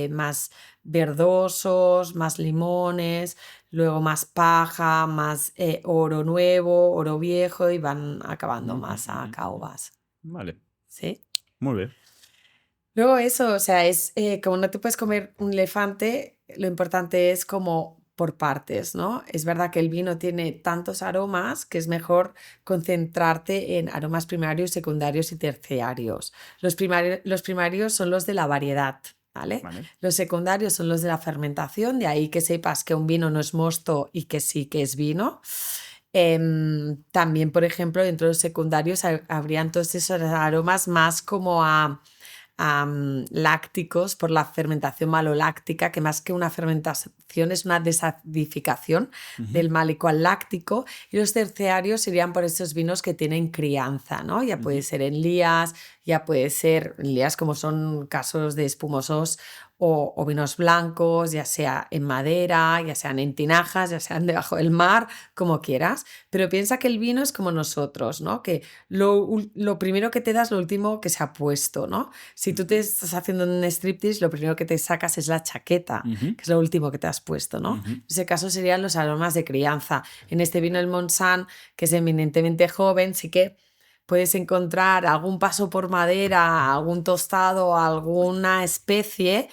más verdosos, más limones, luego más paja, más oro nuevo, oro viejo y van acabando más a caubas. Vale, ¿Sí? muy bien. Luego eso, o sea, es como no te puedes comer un elefante, lo importante es como por partes, ¿no? Es verdad que el vino tiene tantos aromas que es mejor concentrarte en aromas primarios, secundarios y terciarios. Los primarios son los de la variedad, ¿vale? Vale. Los secundarios son los de la fermentación, de ahí que sepas que un vino no es mosto y que sí que es vino. También, por ejemplo, dentro de los secundarios habrían todos esos aromas más como a lácticos por la fermentación maloláctica, que más que una fermentación es una desadificación del málico al láctico, y los terciarios serían por esos vinos que tienen crianza, ¿no? Ya puede ser en lías, ya puede ser en lías como son casos de espumosos o vinos blancos, ya sea en madera, ya sean en tinajas, ya sean debajo del mar, como quieras, pero piensa que el vino es como nosotros, ¿no? Que lo primero que te das, lo último que se ha puesto, ¿no? Si tú te estás haciendo un striptease, lo primero que te sacas es la chaqueta, que es lo último que te has puesto, ¿no? En ese caso serían los aromas de crianza. En este vino el Montsant, que es eminentemente joven, sí que puedes encontrar algún paso por madera, algún tostado, alguna especie,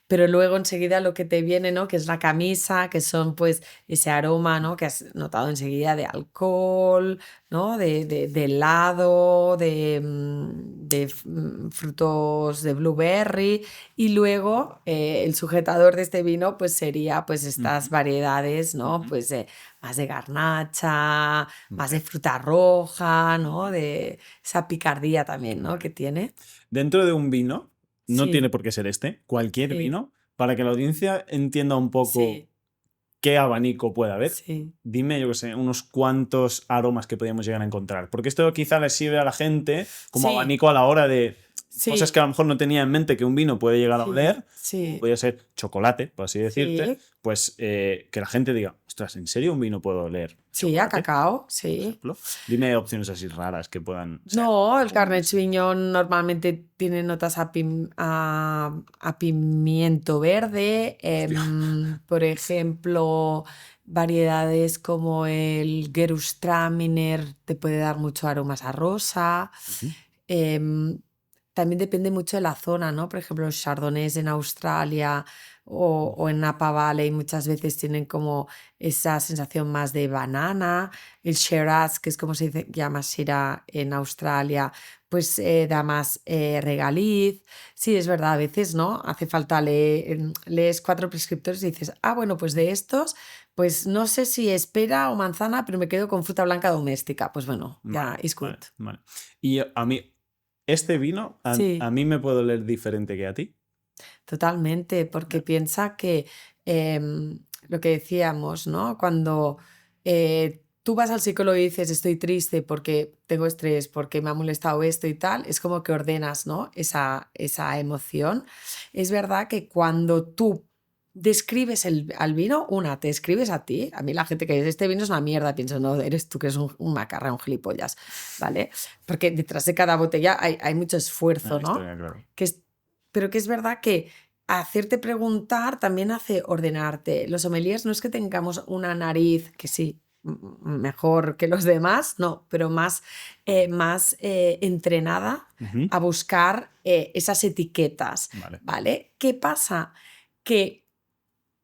pero luego enseguida lo que te viene, ¿no? Que es la camisa, que son pues ese aroma, ¿no? Que has notado enseguida de alcohol, ¿no? De helado, de frutos de blueberry, y luego el sujetador de este vino pues sería pues estas variedades, ¿no? Pues más de garnacha, más de fruta roja, ¿no? De esa picardía también, ¿no? Que tiene. Dentro de un vino, no Sí, tiene por qué ser este, cualquier sí, vino, para que la audiencia entienda un poco sí, qué abanico puede haber, sí. dime, yo qué sé, unos cuantos aromas que podríamos llegar a encontrar. Porque esto quizá le sirve a la gente como Sí, abanico a la hora de cosas sí, que a lo mejor no tenía en mente que un vino puede llegar a oler, sí, podría ser chocolate, por así decirte, sí, pues que la gente diga, ostras, ¿en serio un vino puede oler sí, a chocolate? cacao, Por sí. ejemplo. Dime opciones así raras que puedan ser. No, el Cabernet Sauvignon normalmente tiene notas a pimiento verde. Por ejemplo, variedades como el Gewürztraminer te puede dar mucho aromas a rosa. Ujú. Em, también depende mucho de la zona, ¿no? Por ejemplo, los chardonnays en Australia o en Napa Valley muchas veces tienen como esa sensación más de banana. El Shiraz, que es como se llama Syrah en Australia, pues da más regaliz. Sí, es verdad, a veces, ¿no? Hace falta lees 4 prescriptores y dices, bueno, pues de estos, pues no sé si es pera o manzana, pero me quedo con fruta blanca doméstica. Pues bueno, ya is good. Vale. Y a mí, este vino, Sí. a mí me puede oler diferente que a ti. Totalmente, porque piensa que lo que decíamos, ¿no? Cuando tú vas al psicólogo y dices estoy triste porque tengo estrés, porque me ha molestado esto y tal, es como que ordenas, ¿no? Esa emoción. Es verdad que cuando tú describes al vino, te describes a ti. A mí la gente que dice este vino es una mierda, pienso, no, eres tú que es un macarra, un gilipollas, ¿vale? Porque detrás de cada botella hay mucho esfuerzo, ¿no? Historia, claro. Pero que es verdad que hacerte preguntar también hace ordenarte. Los sommeliers no es que tengamos una nariz que sí, mejor que los demás, no, pero más entrenada a buscar esas etiquetas, ¿vale? ¿Qué pasa? Que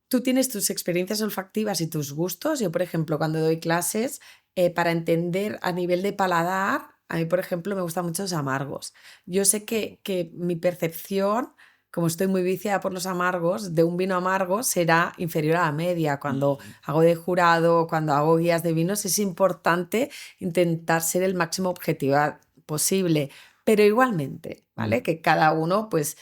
tú tienes tus experiencias olfactivas y tus gustos. Yo, por ejemplo, cuando doy clases, para entender a nivel de paladar, a mí, por ejemplo, me gustan mucho los amargos. Yo sé que mi percepción, como estoy muy viciada por los amargos, de un vino amargo será inferior a la media. Cuando hago de jurado, cuando hago guías de vinos, es importante intentar ser el máximo objetiva posible. Pero igualmente, ¿vale? Que cada uno pues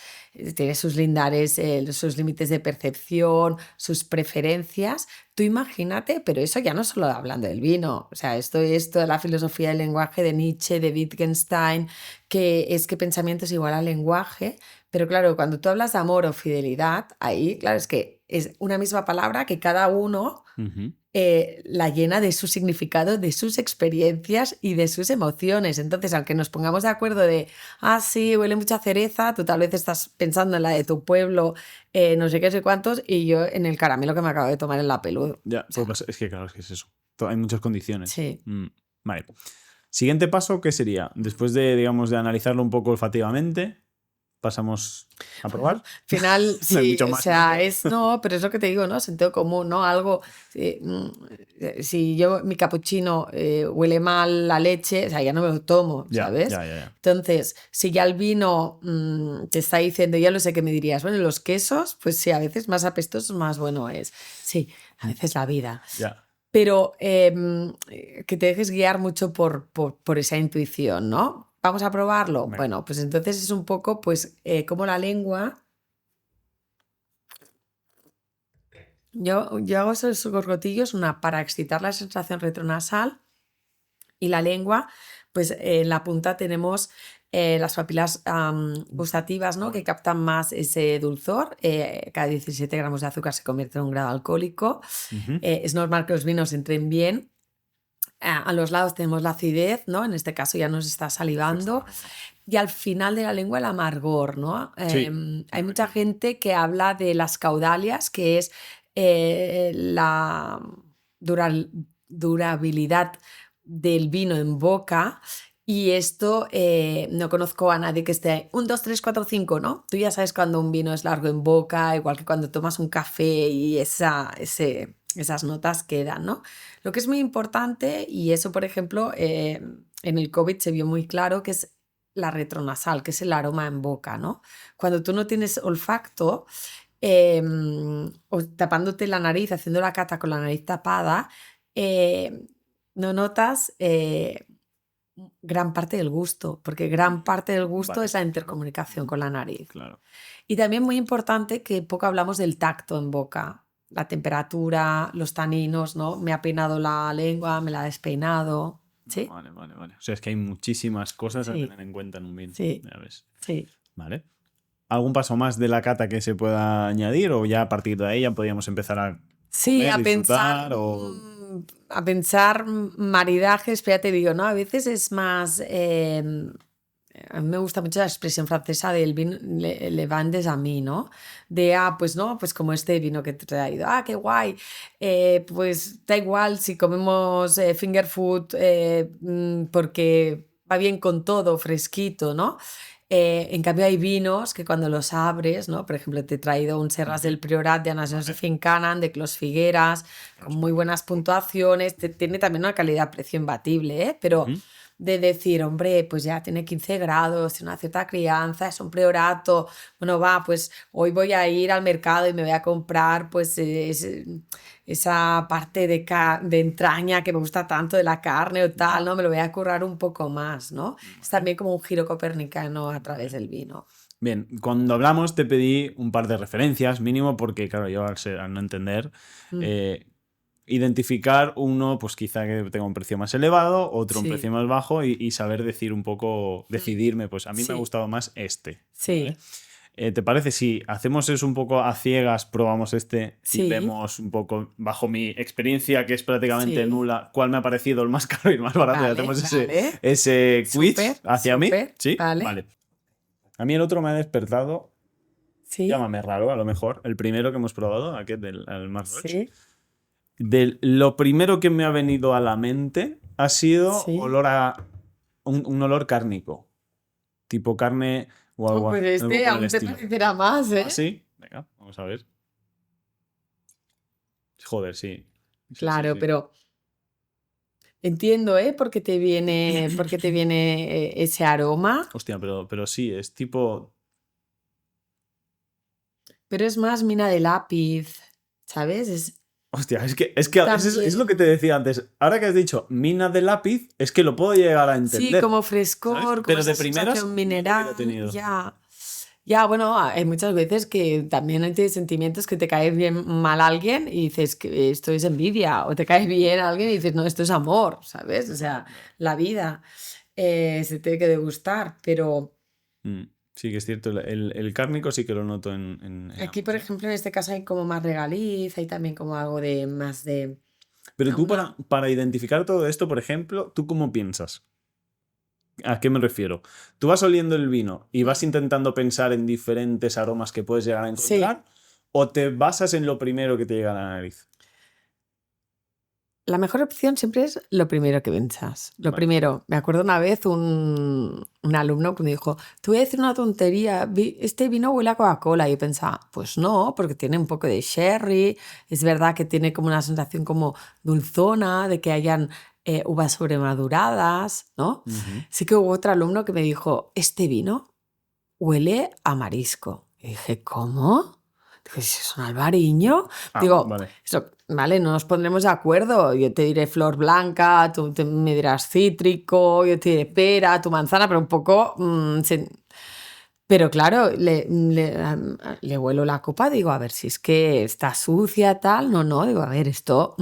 tiene sus lindares, sus límites de percepción, sus preferencias. Tú imagínate, pero eso ya no solo hablando del vino, o sea, esto es toda la filosofía del lenguaje de Nietzsche, de Wittgenstein, que es que pensamiento es igual al lenguaje, pero claro, cuando tú hablas de amor o fidelidad, ahí, claro, es que es una misma palabra que cada uno la llena de su significado, de sus experiencias y de sus emociones. Entonces, aunque nos pongamos de acuerdo de, sí, huele mucha cereza, tú tal vez estás pensando en la de tu pueblo, no sé qué, sé cuántos, y yo en el caramelo que me acabo de tomar en la peluda. Ya, o sea, pues es que claro, es que es eso. Hay muchas condiciones. Sí. Vale. Siguiente paso, ¿qué sería? Después de, digamos, de analizarlo un poco olfativamente, pasamos a probar. Al final, sí, No hay mucho más, o sea, ¿no? pero es lo que te digo, ¿no? Sentido común, ¿no? Algo, si mi capuchino huele mal la leche, o sea, ya no me lo tomo, ¿sabes? Ya. Entonces, si ya el vino te está diciendo, ya lo sé que me dirías, bueno, los quesos, pues sí, a veces más apestosos, más bueno es. Sí, a veces la vida. Ya. Pero que te dejes guiar mucho por esa intuición, ¿no? ¿Vamos a probarlo? Venga. Bueno, pues entonces es un poco pues como la lengua. Yo hago esos gorgotillos, una para excitar la sensación retronasal y la lengua, pues en la punta tenemos las papilas gustativas, ¿no? Que captan más ese dulzor. Cada 17 gramos de azúcar se convierte en un grado alcohólico. Es normal que los vinos entren bien. A los lados tenemos la acidez, ¿no? En este caso ya nos está salivando. Y al final de la lengua el amargor, ¿no? Sí. Hay mucha gente que habla de las caudalias, que es la durabilidad del vino en boca. Y esto no conozco a nadie que esté 1, 2, 3, 4, 5, ¿no? Tú ya sabes cuando un vino es largo en boca, igual que cuando tomas un café y esas notas quedan, ¿no? Lo que es muy importante, y eso, por ejemplo, en el COVID se vio muy claro, que es la retronasal, que es el aroma en boca, ¿no? Cuando tú no tienes olfacto, o tapándote la nariz, haciendo la cata con la nariz tapada, no notas gran parte del gusto, porque gran parte del gusto es la intercomunicación con la nariz. Claro. Y también muy importante que poco hablamos del tacto en boca, la temperatura, los taninos, ¿no? Me ha peinado la lengua, me la ha despeinado. ¿Sí? Vale. O sea, es que hay muchísimas cosas a tener en cuenta en un vino. Sí. Ya ves. Sí. Vale. ¿Algún paso más de la cata que se pueda añadir o ya a partir de ahí ya podríamos empezar a Sí, comer, a pensar, disfrutar o... a pensar maridajes, pero ya te digo, ¿no? A veces es más... a mí me gusta mucho la expresión francesa del vin le vin des amis, ¿no? De, pues no, pues como este vino que te he traído, qué guay, pues da igual si comemos finger food porque va bien con todo, fresquito, ¿no? En cambio hay vinos que cuando los abres, ¿no? Por ejemplo, te he traído un Serras del Priorat de Anna Josephine Cannan, de Clos Figueras, con muy buenas puntuaciones, tiene también una calidad-precio imbatible, ¿eh? Pero de decir, hombre, pues ya tiene 15 grados, tiene una cierta crianza, es un priorato, bueno, va, pues hoy voy a ir al mercado y me voy a comprar pues esa parte de entraña que me gusta tanto de la carne o tal, ¿no? Me lo voy a currar un poco más, ¿no? Es también como un giro copernicano a través del vino. Bien, cuando hablamos te pedí un par de referencias, mínimo, porque claro, yo al no entender, identificar uno, pues quizá que tenga un precio más elevado, otro un precio más bajo y saber decir un poco, decidirme, pues a mí me ha gustado más este. Sí. ¿Vale? ¿Te parece si hacemos eso un poco a ciegas, probamos este y vemos un poco, bajo mi experiencia, que es prácticamente nula, cuál me ha parecido el más caro y el más barato? Y hacemos ese quiz hacia mí. ¿Sí? Vale. A mí el otro me ha despertado, llámame raro a lo mejor, el primero que hemos probado, aquel del Mar Roig. Lo primero que me ha venido a la mente ha sido olor a un olor cárnico, tipo carne o algo. Pues aún te parecerá más, ¿eh? ¿Ah, sí? Venga, vamos a ver. Joder, sí. Claro, pero entiendo, ¿eh? ¿Por qué te viene ese aroma? Hostia, pero sí, es tipo... Pero es más mina de lápiz, ¿sabes? Hostia, es que es lo que te decía antes. Ahora que has dicho mina de lápiz, es que lo puedo llegar a entender. Sí, como frescor, ¿sabes? como pero de primeras mineral. Ya, bueno, hay muchas veces que también hay sentimientos que te cae bien mal a alguien y dices que esto es envidia, o te cae bien a alguien y dices, no, esto es amor, ¿sabes? O sea, la vida se tiene que degustar, pero... Sí, que es cierto, el cárnico sí que lo noto en Aquí, por ejemplo, en este caso hay como más regaliz, hay también como algo de más de... Pero tú para identificar todo esto, por ejemplo, ¿tú cómo piensas? ¿A qué me refiero? ¿Tú vas oliendo el vino y vas intentando pensar en diferentes aromas que puedes llegar a encontrar? ¿O te basas en lo primero que te llega a la nariz? La mejor opción siempre es lo primero que piensas. Lo primero, me acuerdo una vez un alumno que me dijo, te voy a decir una tontería, este vino huele a Coca-Cola. Y yo pensaba, pues no, porque tiene un poco de sherry, es verdad que tiene como una sensación como dulzona, de que hayan uvas sobremaduradas, ¿no? Sí que hubo otro alumno que me dijo, este vino huele a marisco. Y dije, ¿cómo? Digo, ¿si es un albariño? Digo, eso, vale, no nos pondremos de acuerdo. Yo te diré flor blanca, tú me dirás cítrico, yo te diré pera, tu manzana, pero un poco... Pero claro, le huelo la copa, digo, a ver si es que está sucia, tal. No, digo, a ver, esto...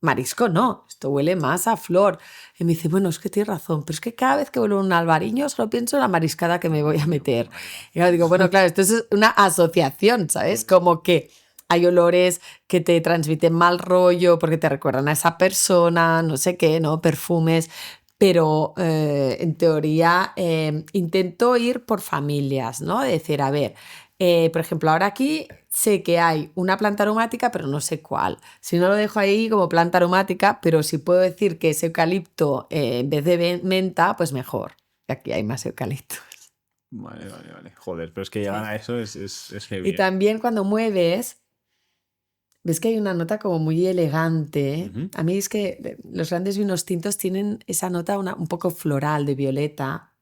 marisco no, esto huele más a flor. Y me dice, bueno, es que tienes razón, pero es que cada vez que huelo un albariño solo pienso en la mariscada que me voy a meter. Y yo digo, bueno, claro, esto es una asociación, ¿sabes? Como que hay olores que te transmiten mal rollo porque te recuerdan a esa persona, no sé qué, ¿no? Perfumes. Pero en teoría intento ir por familias, ¿no? De decir, a ver, por ejemplo, ahora aquí sé que hay una planta aromática, pero no sé cuál. Si no lo dejo ahí como planta aromática, pero si puedo decir que es eucalipto en vez de menta, pues mejor. Aquí hay más eucaliptos. Vale. Joder, pero es que llegar a eso es heavy. Y también cuando mueves, ves que hay una nota como muy elegante. A mí es que los grandes vinos tintos tienen esa nota un poco floral de violeta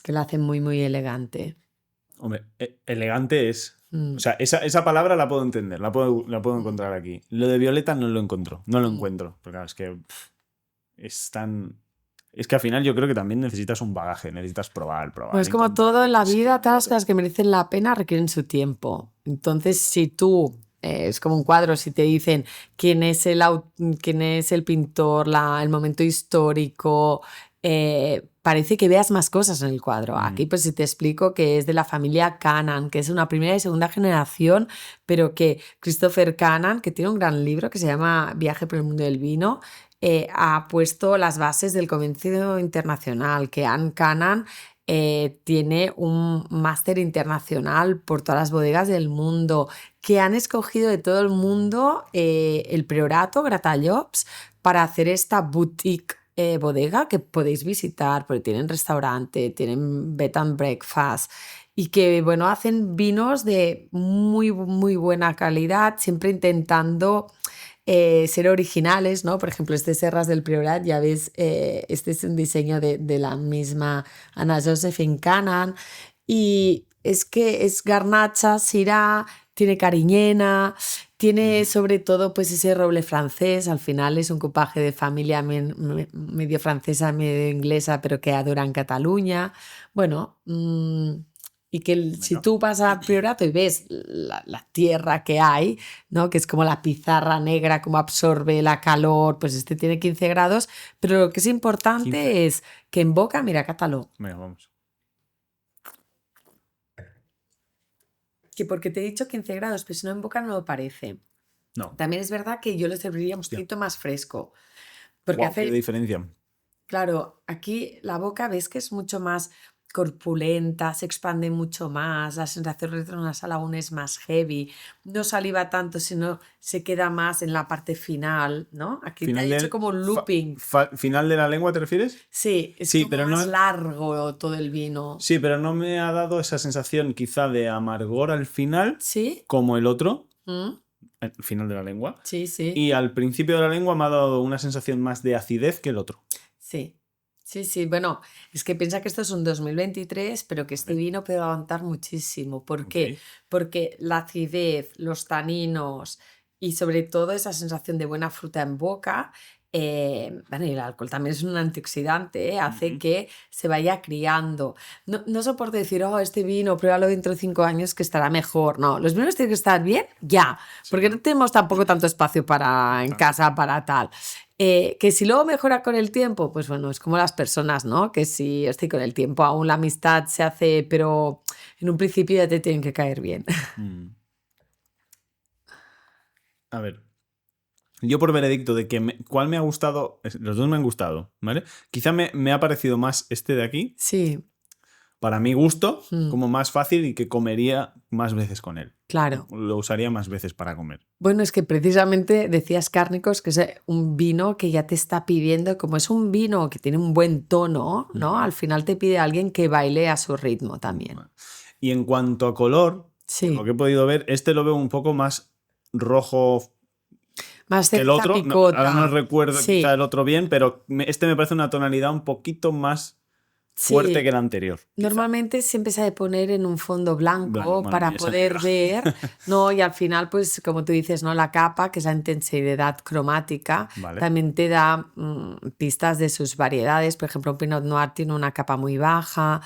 que la hacen muy, muy elegante. Hombre, elegante es... O sea, esa palabra la puedo entender, la puedo encontrar aquí. Lo de violeta no lo encuentro. Porque claro, es que es tan... Es que al final yo creo que también necesitas un bagaje, necesitas probar. Pues como todo en la vida, todas las cosas que merecen la pena requieren su tiempo. Entonces, si tú... es como un cuadro, si te dicen quién es el pintor, el momento histórico, parece que veas más cosas en el cuadro. Aquí pues si te explico que es de la familia Cannan, que es una primera y segunda generación, pero que Christopher Cannan, que tiene un gran libro que se llama Viaje por el mundo del vino, ha puesto las bases del comercio internacional, que Anne Cannan tiene un máster internacional por todas las bodegas del mundo, que han escogido de todo el mundo el Priorato Gratallops para hacer esta boutique bodega que podéis visitar, porque tienen restaurante, tienen bed and breakfast y que, bueno, hacen vinos de muy, muy buena calidad, siempre intentando ser originales, ¿no? Por ejemplo, este Serras del Priorat, ya ves, este es un diseño de la misma Anna Josephine Cannan y es que es garnacha, syrah, tiene cariñena, tiene sobre todo pues ese roble francés, al final es un copaje de familia medio francesa, medio inglesa, pero que adora en Cataluña. Bueno, y que si Venga. tú vas a Priorato y ves la tierra que hay, ¿no? Que es como la pizarra negra, como absorbe la calor, pues este tiene 15 grados, pero lo que es importante 15. es que en boca, mira, cátalo. Venga, vamos. Que porque te he dicho 15 grados, pero si no en boca no lo parece. No. También es verdad que yo lo serviría un Hostia. poquito más fresco. Porque Guau, qué diferencia. claro, aquí la boca ves que es mucho más corpulenta, se expande mucho más, la sensación retronasal aún es más heavy, no saliva tanto, sino se queda más en la parte final, ¿no? Aquí te Final he hecho del- como un looping. ¿Final de la lengua te refieres? Sí, es Sí, como pero más no- largo todo el vino. Sí, pero no me ha dado esa sensación quizá de amargor al final, ¿Sí? como el otro, ¿Mm? al final de la lengua. Sí, sí. Y al principio de la lengua me ha dado una sensación más de acidez que el otro. Sí, sí, sí. Bueno, es que piensa que esto es un 2023, pero que este vino puede aguantar muchísimo. ¿Por qué? Ok. Porque la acidez, los taninos y sobre todo esa sensación de buena fruta en boca, bueno, y el alcohol también es un antioxidante, hace Ujú. que se vaya criando. No soporto decir, oh, este vino, pruébalo dentro de 5 años que estará mejor. No, los vinos tienen que estar bien ya, porque no tenemos tampoco tanto espacio para en casa para tal. Que si luego mejora con el tiempo, pues bueno, es como las personas, ¿no? Que si estoy con el tiempo aún la amistad se hace, pero en un principio ya te tienen que caer bien. Mm. A ver. Yo por veredicto de que cuál me ha gustado, los dos me han gustado, ¿vale? Quizá me ha parecido más este de aquí, Sí, para mi gusto, mm, como más fácil y que comería más veces con él. claro. Lo usaría más veces para comer. Bueno, es que precisamente decías Cárnicos que es un vino que ya te está pidiendo, como es un vino que tiene un buen tono, ¿no? Al final te pide alguien que baile a su ritmo también. Y en cuanto a color, por lo Sí, que he podido ver, este lo veo un poco más rojo más que el cereza otro. Ahora no picota. recuerdo quizá Sí, el otro bien, pero este me parece una tonalidad un poquito más fuerte sí. que el anterior. Quizá. Normalmente siempre se ha de poner en un fondo blanco Bueno, para y esa poder negra. ver, ¿no? Y al final, pues como tú dices, ¿no? La capa, que es la intensidad cromática, Vale. también te da pistas de sus variedades. Por ejemplo, un Pinot Noir tiene una capa muy baja,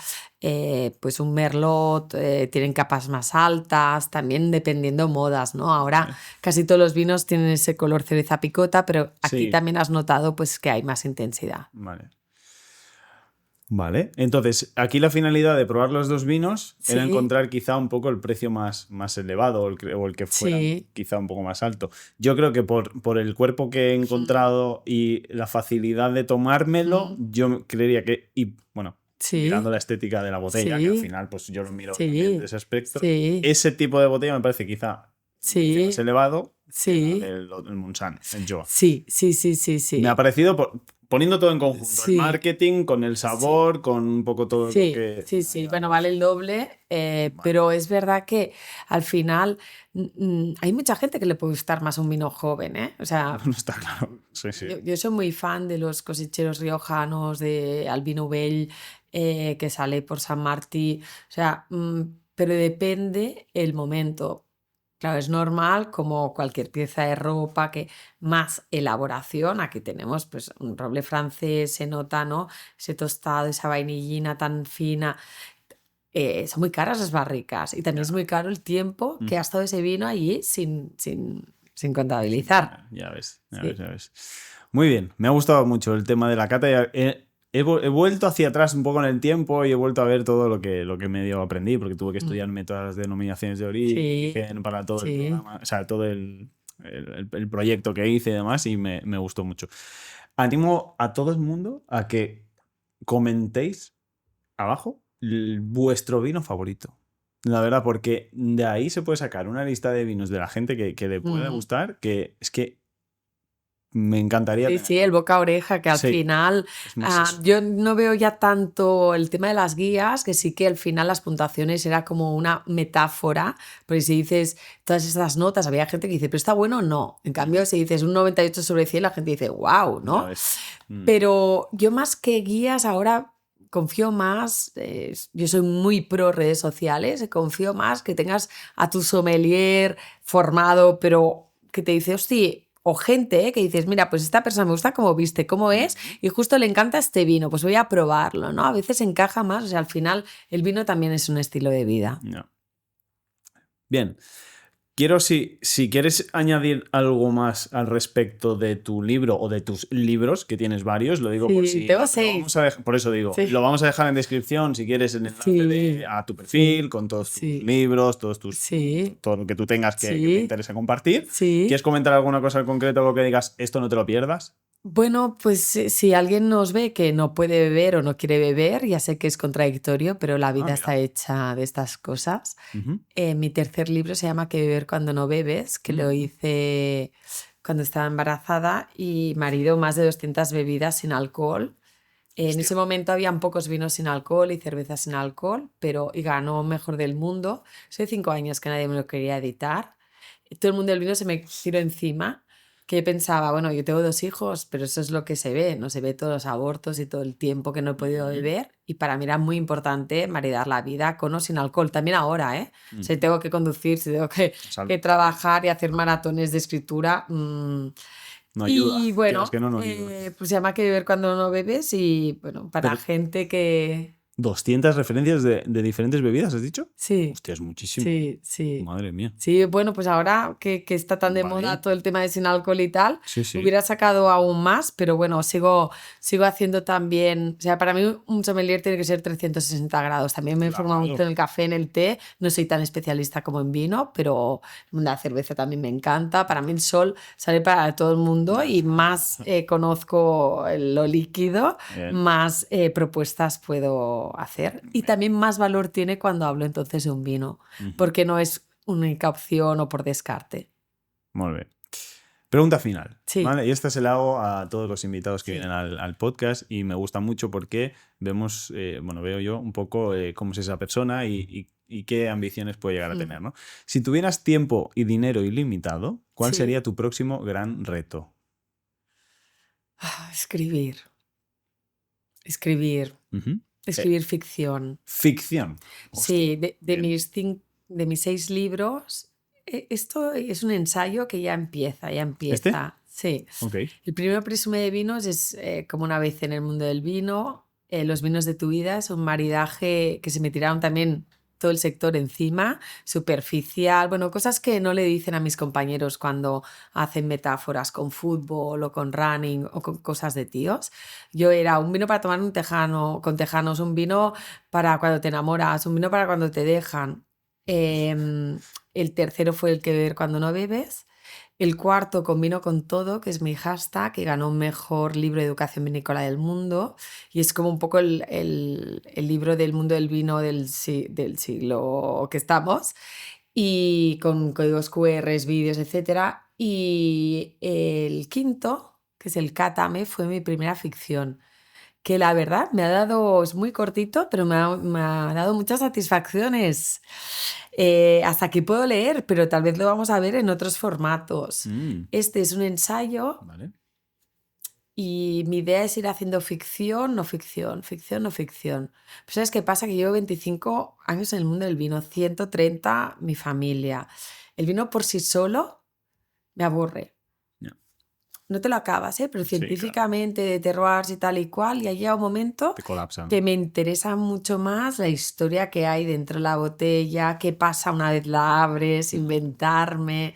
pues un Merlot tienen capas más altas, también dependiendo modas, ¿no? Ahora Vale. casi todos los vinos tienen ese color cereza picota, pero aquí Sí. también has notado pues que hay más intensidad. Vale. Vale, entonces aquí la finalidad de probar los dos vinos era Sí. encontrar quizá un poco el precio más elevado o el que fuera Sí. quizá un poco más alto. Yo creo que por el cuerpo que he encontrado y la facilidad de tomármelo, yo creería que, y bueno, Sí. mirando la estética de la botella, que al Sí. final pues yo lo miro Sí. también de ese aspecto, Sí. ese tipo de botella me parece quizá Sí. más elevado Sí. que el Monsanto, el Joa. Sí, sí, sí, sí, sí. Me ha parecido poniendo todo en conjunto, Sí. el marketing, con el sabor, con un poco todo lo Sí, que... sí, sí. Bueno, vale el doble, pero es verdad que al final hay mucha gente que le puede gustar más un vino joven, ¿eh? O sea, No está claro. Sí, sí. yo soy muy fan de los cosecheros riojanos, de Albino Bell, que sale por San Martí. O sea, pero depende el momento. Claro, es normal, como cualquier pieza de ropa, que más elaboración. Aquí tenemos pues un roble francés, se nota, ¿no? Ese tostado, esa vainillina tan fina. Son muy caras las barricas y también es muy caro el tiempo que ha estado ese vino allí sin contabilizar. Ya ves, ya Sí. ves, ya ves. Muy bien, me ha gustado mucho el tema de la cata. He vuelto hacia atrás un poco en el tiempo y he vuelto a ver todo lo que medio aprendí, porque tuve que estudiarme todas las denominaciones de origen para todo el Sí. programa, o sea, todo el proyecto que hice y demás, y me gustó mucho. Animo a todo el mundo a que comentéis abajo vuestro vino favorito. La verdad, porque de ahí se puede sacar una lista de vinos de la gente que le pueda Mm. gustar, que es que me encantaría Sí, tener. sí, el boca a oreja, que al Sí, final es más eso. yo no veo ya tanto el tema de las guías, que sí que al final las puntuaciones era como una metáfora, porque si dices todas estas notas, había gente que dice, pero está bueno o no. En cambio, si dices un 98 sobre 100, la gente dice, wow, Ya ¿no? ves. Pero yo más que guías ahora confío más, yo soy muy pro redes sociales, confío más que tengas a tu sommelier formado, pero que te dice, hostia, o gente que dices, mira, pues esta persona me gusta cómo viste, cómo es, y justo le encanta este vino, pues voy a probarlo, ¿no? A veces encaja más, o sea, al final el vino también es un estilo de vida. No. Bien. Quiero, si quieres añadir algo más al respecto de tu libro o de tus libros, que tienes varios, lo digo por Sí, si... tengo Lo 6. vamos a por eso digo, Sí. lo vamos a dejar en descripción si quieres el enlace Sí, a tu perfil, sí, con todos tus sí, libros, todos tus... sí, todo lo que tú tengas que te sí, interese compartir. sí. ¿Quieres comentar alguna cosa en concreto, algo que digas, esto no te lo pierdas? Bueno, pues si alguien nos ve que no puede beber o no quiere beber, ya sé que es contradictorio, pero la vida está Mira. hecha de estas cosas. Ujú. Mi tercer libro se llama ¿Qué beber cuando no bebes?, que lo hice cuando estaba embarazada y marido más de 200 bebidas sin alcohol. En ese momento habían pocos vinos sin alcohol y cervezas sin alcohol, y ganó mejor del mundo. Hace 5 años que nadie me lo quería editar. Todo el mundo del vino se me tiró encima, que yo pensaba, bueno, yo tengo 2 hijos, pero eso es lo que se ve, no se ve todos los abortos y todo el tiempo que no he podido beber. Y para mí era muy importante maridar la vida con o sin alcohol, también ahora, ¿eh? Si tengo que conducir, si tengo que trabajar y hacer maratones de escritura. No ayuda. Y Quieras bueno, que no ayuda. pues se llama Que beber cuando no bebes y bueno, para Pero- gente que... 200 referencias de diferentes bebidas, ¿has dicho? Sí, Hostia, es muchísimo. sí, sí. Madre mía. Sí, bueno, pues ahora que está tan de Vale. moda todo el tema de sin alcohol y tal, Sí, sí. hubiera sacado aún más, pero bueno, sigo haciendo también, o sea, para mí un sommelier tiene que ser 360 grados. También me he formado Claro. mucho en el café, en el té, no soy tan especialista como en vino, pero la cerveza también me encanta. Para mí el sol sale para todo el mundo y más conozco lo líquido, Bien. más propuestas puedo hacer. Y también más valor tiene cuando hablo entonces de un vino, porque no es única opción o por descarte. Muy bien. Pregunta final. Sí. ¿Vale? Y esta se la hago a todos los invitados que Sí. vienen al podcast y me gusta mucho porque vemos, veo yo un poco cómo es esa persona y qué ambiciones puede llegar a tener, ¿no? Si tuvieras tiempo y dinero ilimitado, ¿cuál Sí. sería tu próximo gran reto? Escribir. Escribir. Ujú. Escribir ficción. Ficción. Sí, Hostia, de bien. de mis 6 libros, esto es un ensayo que ya empieza. ¿Este? Sí. Ok. El primero Presume de vinos es como una vez en el mundo del vino. Los vinos de tu vida es un maridaje que se me tiraron también todo el sector encima, superficial, bueno, cosas que no le dicen a mis compañeros cuando hacen metáforas con fútbol o con running o con cosas de tíos. Yo era un vino para tomar un tejano, con tejanos, un vino para cuando te enamoras, un vino para cuando te dejan. El tercero fue el que beber cuando no bebes. El cuarto Combino con todo, que es mi hashtag, que ganó mejor libro de educación vinícola del mundo. Y es como un poco el libro del mundo del vino del siglo que estamos. Y con códigos QR, vídeos, etc. Y el quinto, que es el Cátame, fue mi primera ficción. Que la verdad me ha dado, es muy cortito, pero me ha dado muchas satisfacciones. Hasta aquí puedo leer, pero tal vez lo vamos a ver en otros formatos. Este es un ensayo. Vale. Y mi idea es ir haciendo ficción, no ficción, ficción, no ficción. Pero ¿sabes qué pasa? Que llevo 25 años en el mundo del vino, 130 mi familia. El vino por sí solo me aburre. No te lo acabas, pero científicamente, de terroirs y tal y cual, y ha llegado un momento Te colapsa, ¿no? que me interesa mucho más la historia que hay dentro de la botella, qué pasa una vez la abres, inventarme.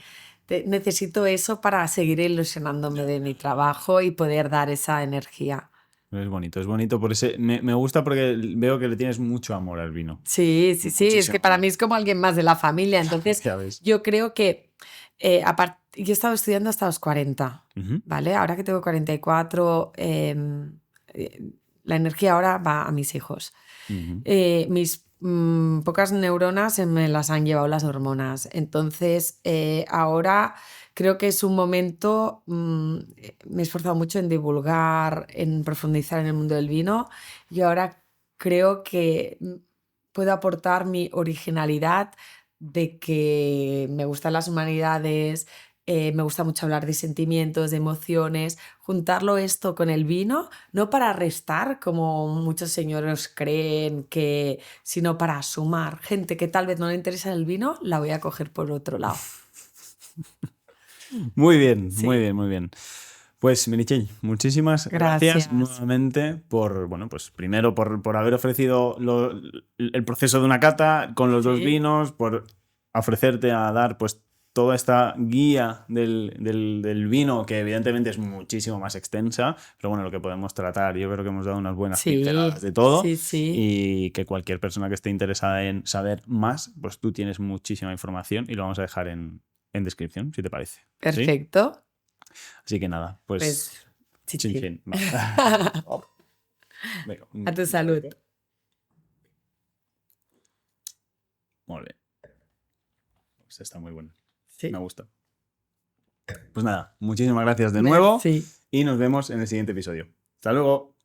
Necesito eso para seguir ilusionándome de mi trabajo y poder dar esa energía. Es bonito. Por ese, me gusta porque veo que le tienes mucho amor al vino. Sí, es que para mí es como alguien más de la familia. Entonces, Ya ves. yo creo que yo he estado estudiando hasta los 40, ¿vale? Ahora que tengo 44, la energía ahora va a mis hijos. pocas neuronas se me las han llevado las hormonas. Entonces, ahora creo que es un momento, me he esforzado mucho en divulgar, en profundizar en el mundo del vino y ahora creo que puedo aportar mi originalidad de que me gustan las humanidades, me gusta mucho hablar de sentimientos, de emociones, juntarlo esto con el vino, no para restar, como muchos señores creen que, sino para sumar. Gente que tal vez no le interesa el vino, la voy a coger por otro lado. Muy bien, Sí. muy bien, muy bien. Pues Meritxell, muchísimas gracias Gracias. nuevamente por, bueno, pues primero por haber ofrecido el proceso de una cata con los dos Sí. vinos, por ofrecerte a dar pues toda esta guía del vino, que evidentemente es muchísimo más extensa, pero bueno, lo que podemos tratar, yo creo que hemos dado unas buenas Sí, pinceladas de todo sí. y que cualquier persona que esté interesada en saber más, pues tú tienes muchísima información y lo vamos a dejar en descripción, si te parece. ¿Sí? Perfecto. Así que nada, pues Pues, chin chichi. chin. Venga. A tu salud. Muy bien. Pues está muy bueno. Sí. Me gusta. Pues nada, muchísimas gracias de nuevo Sí. y nos vemos en el siguiente episodio. Hasta luego.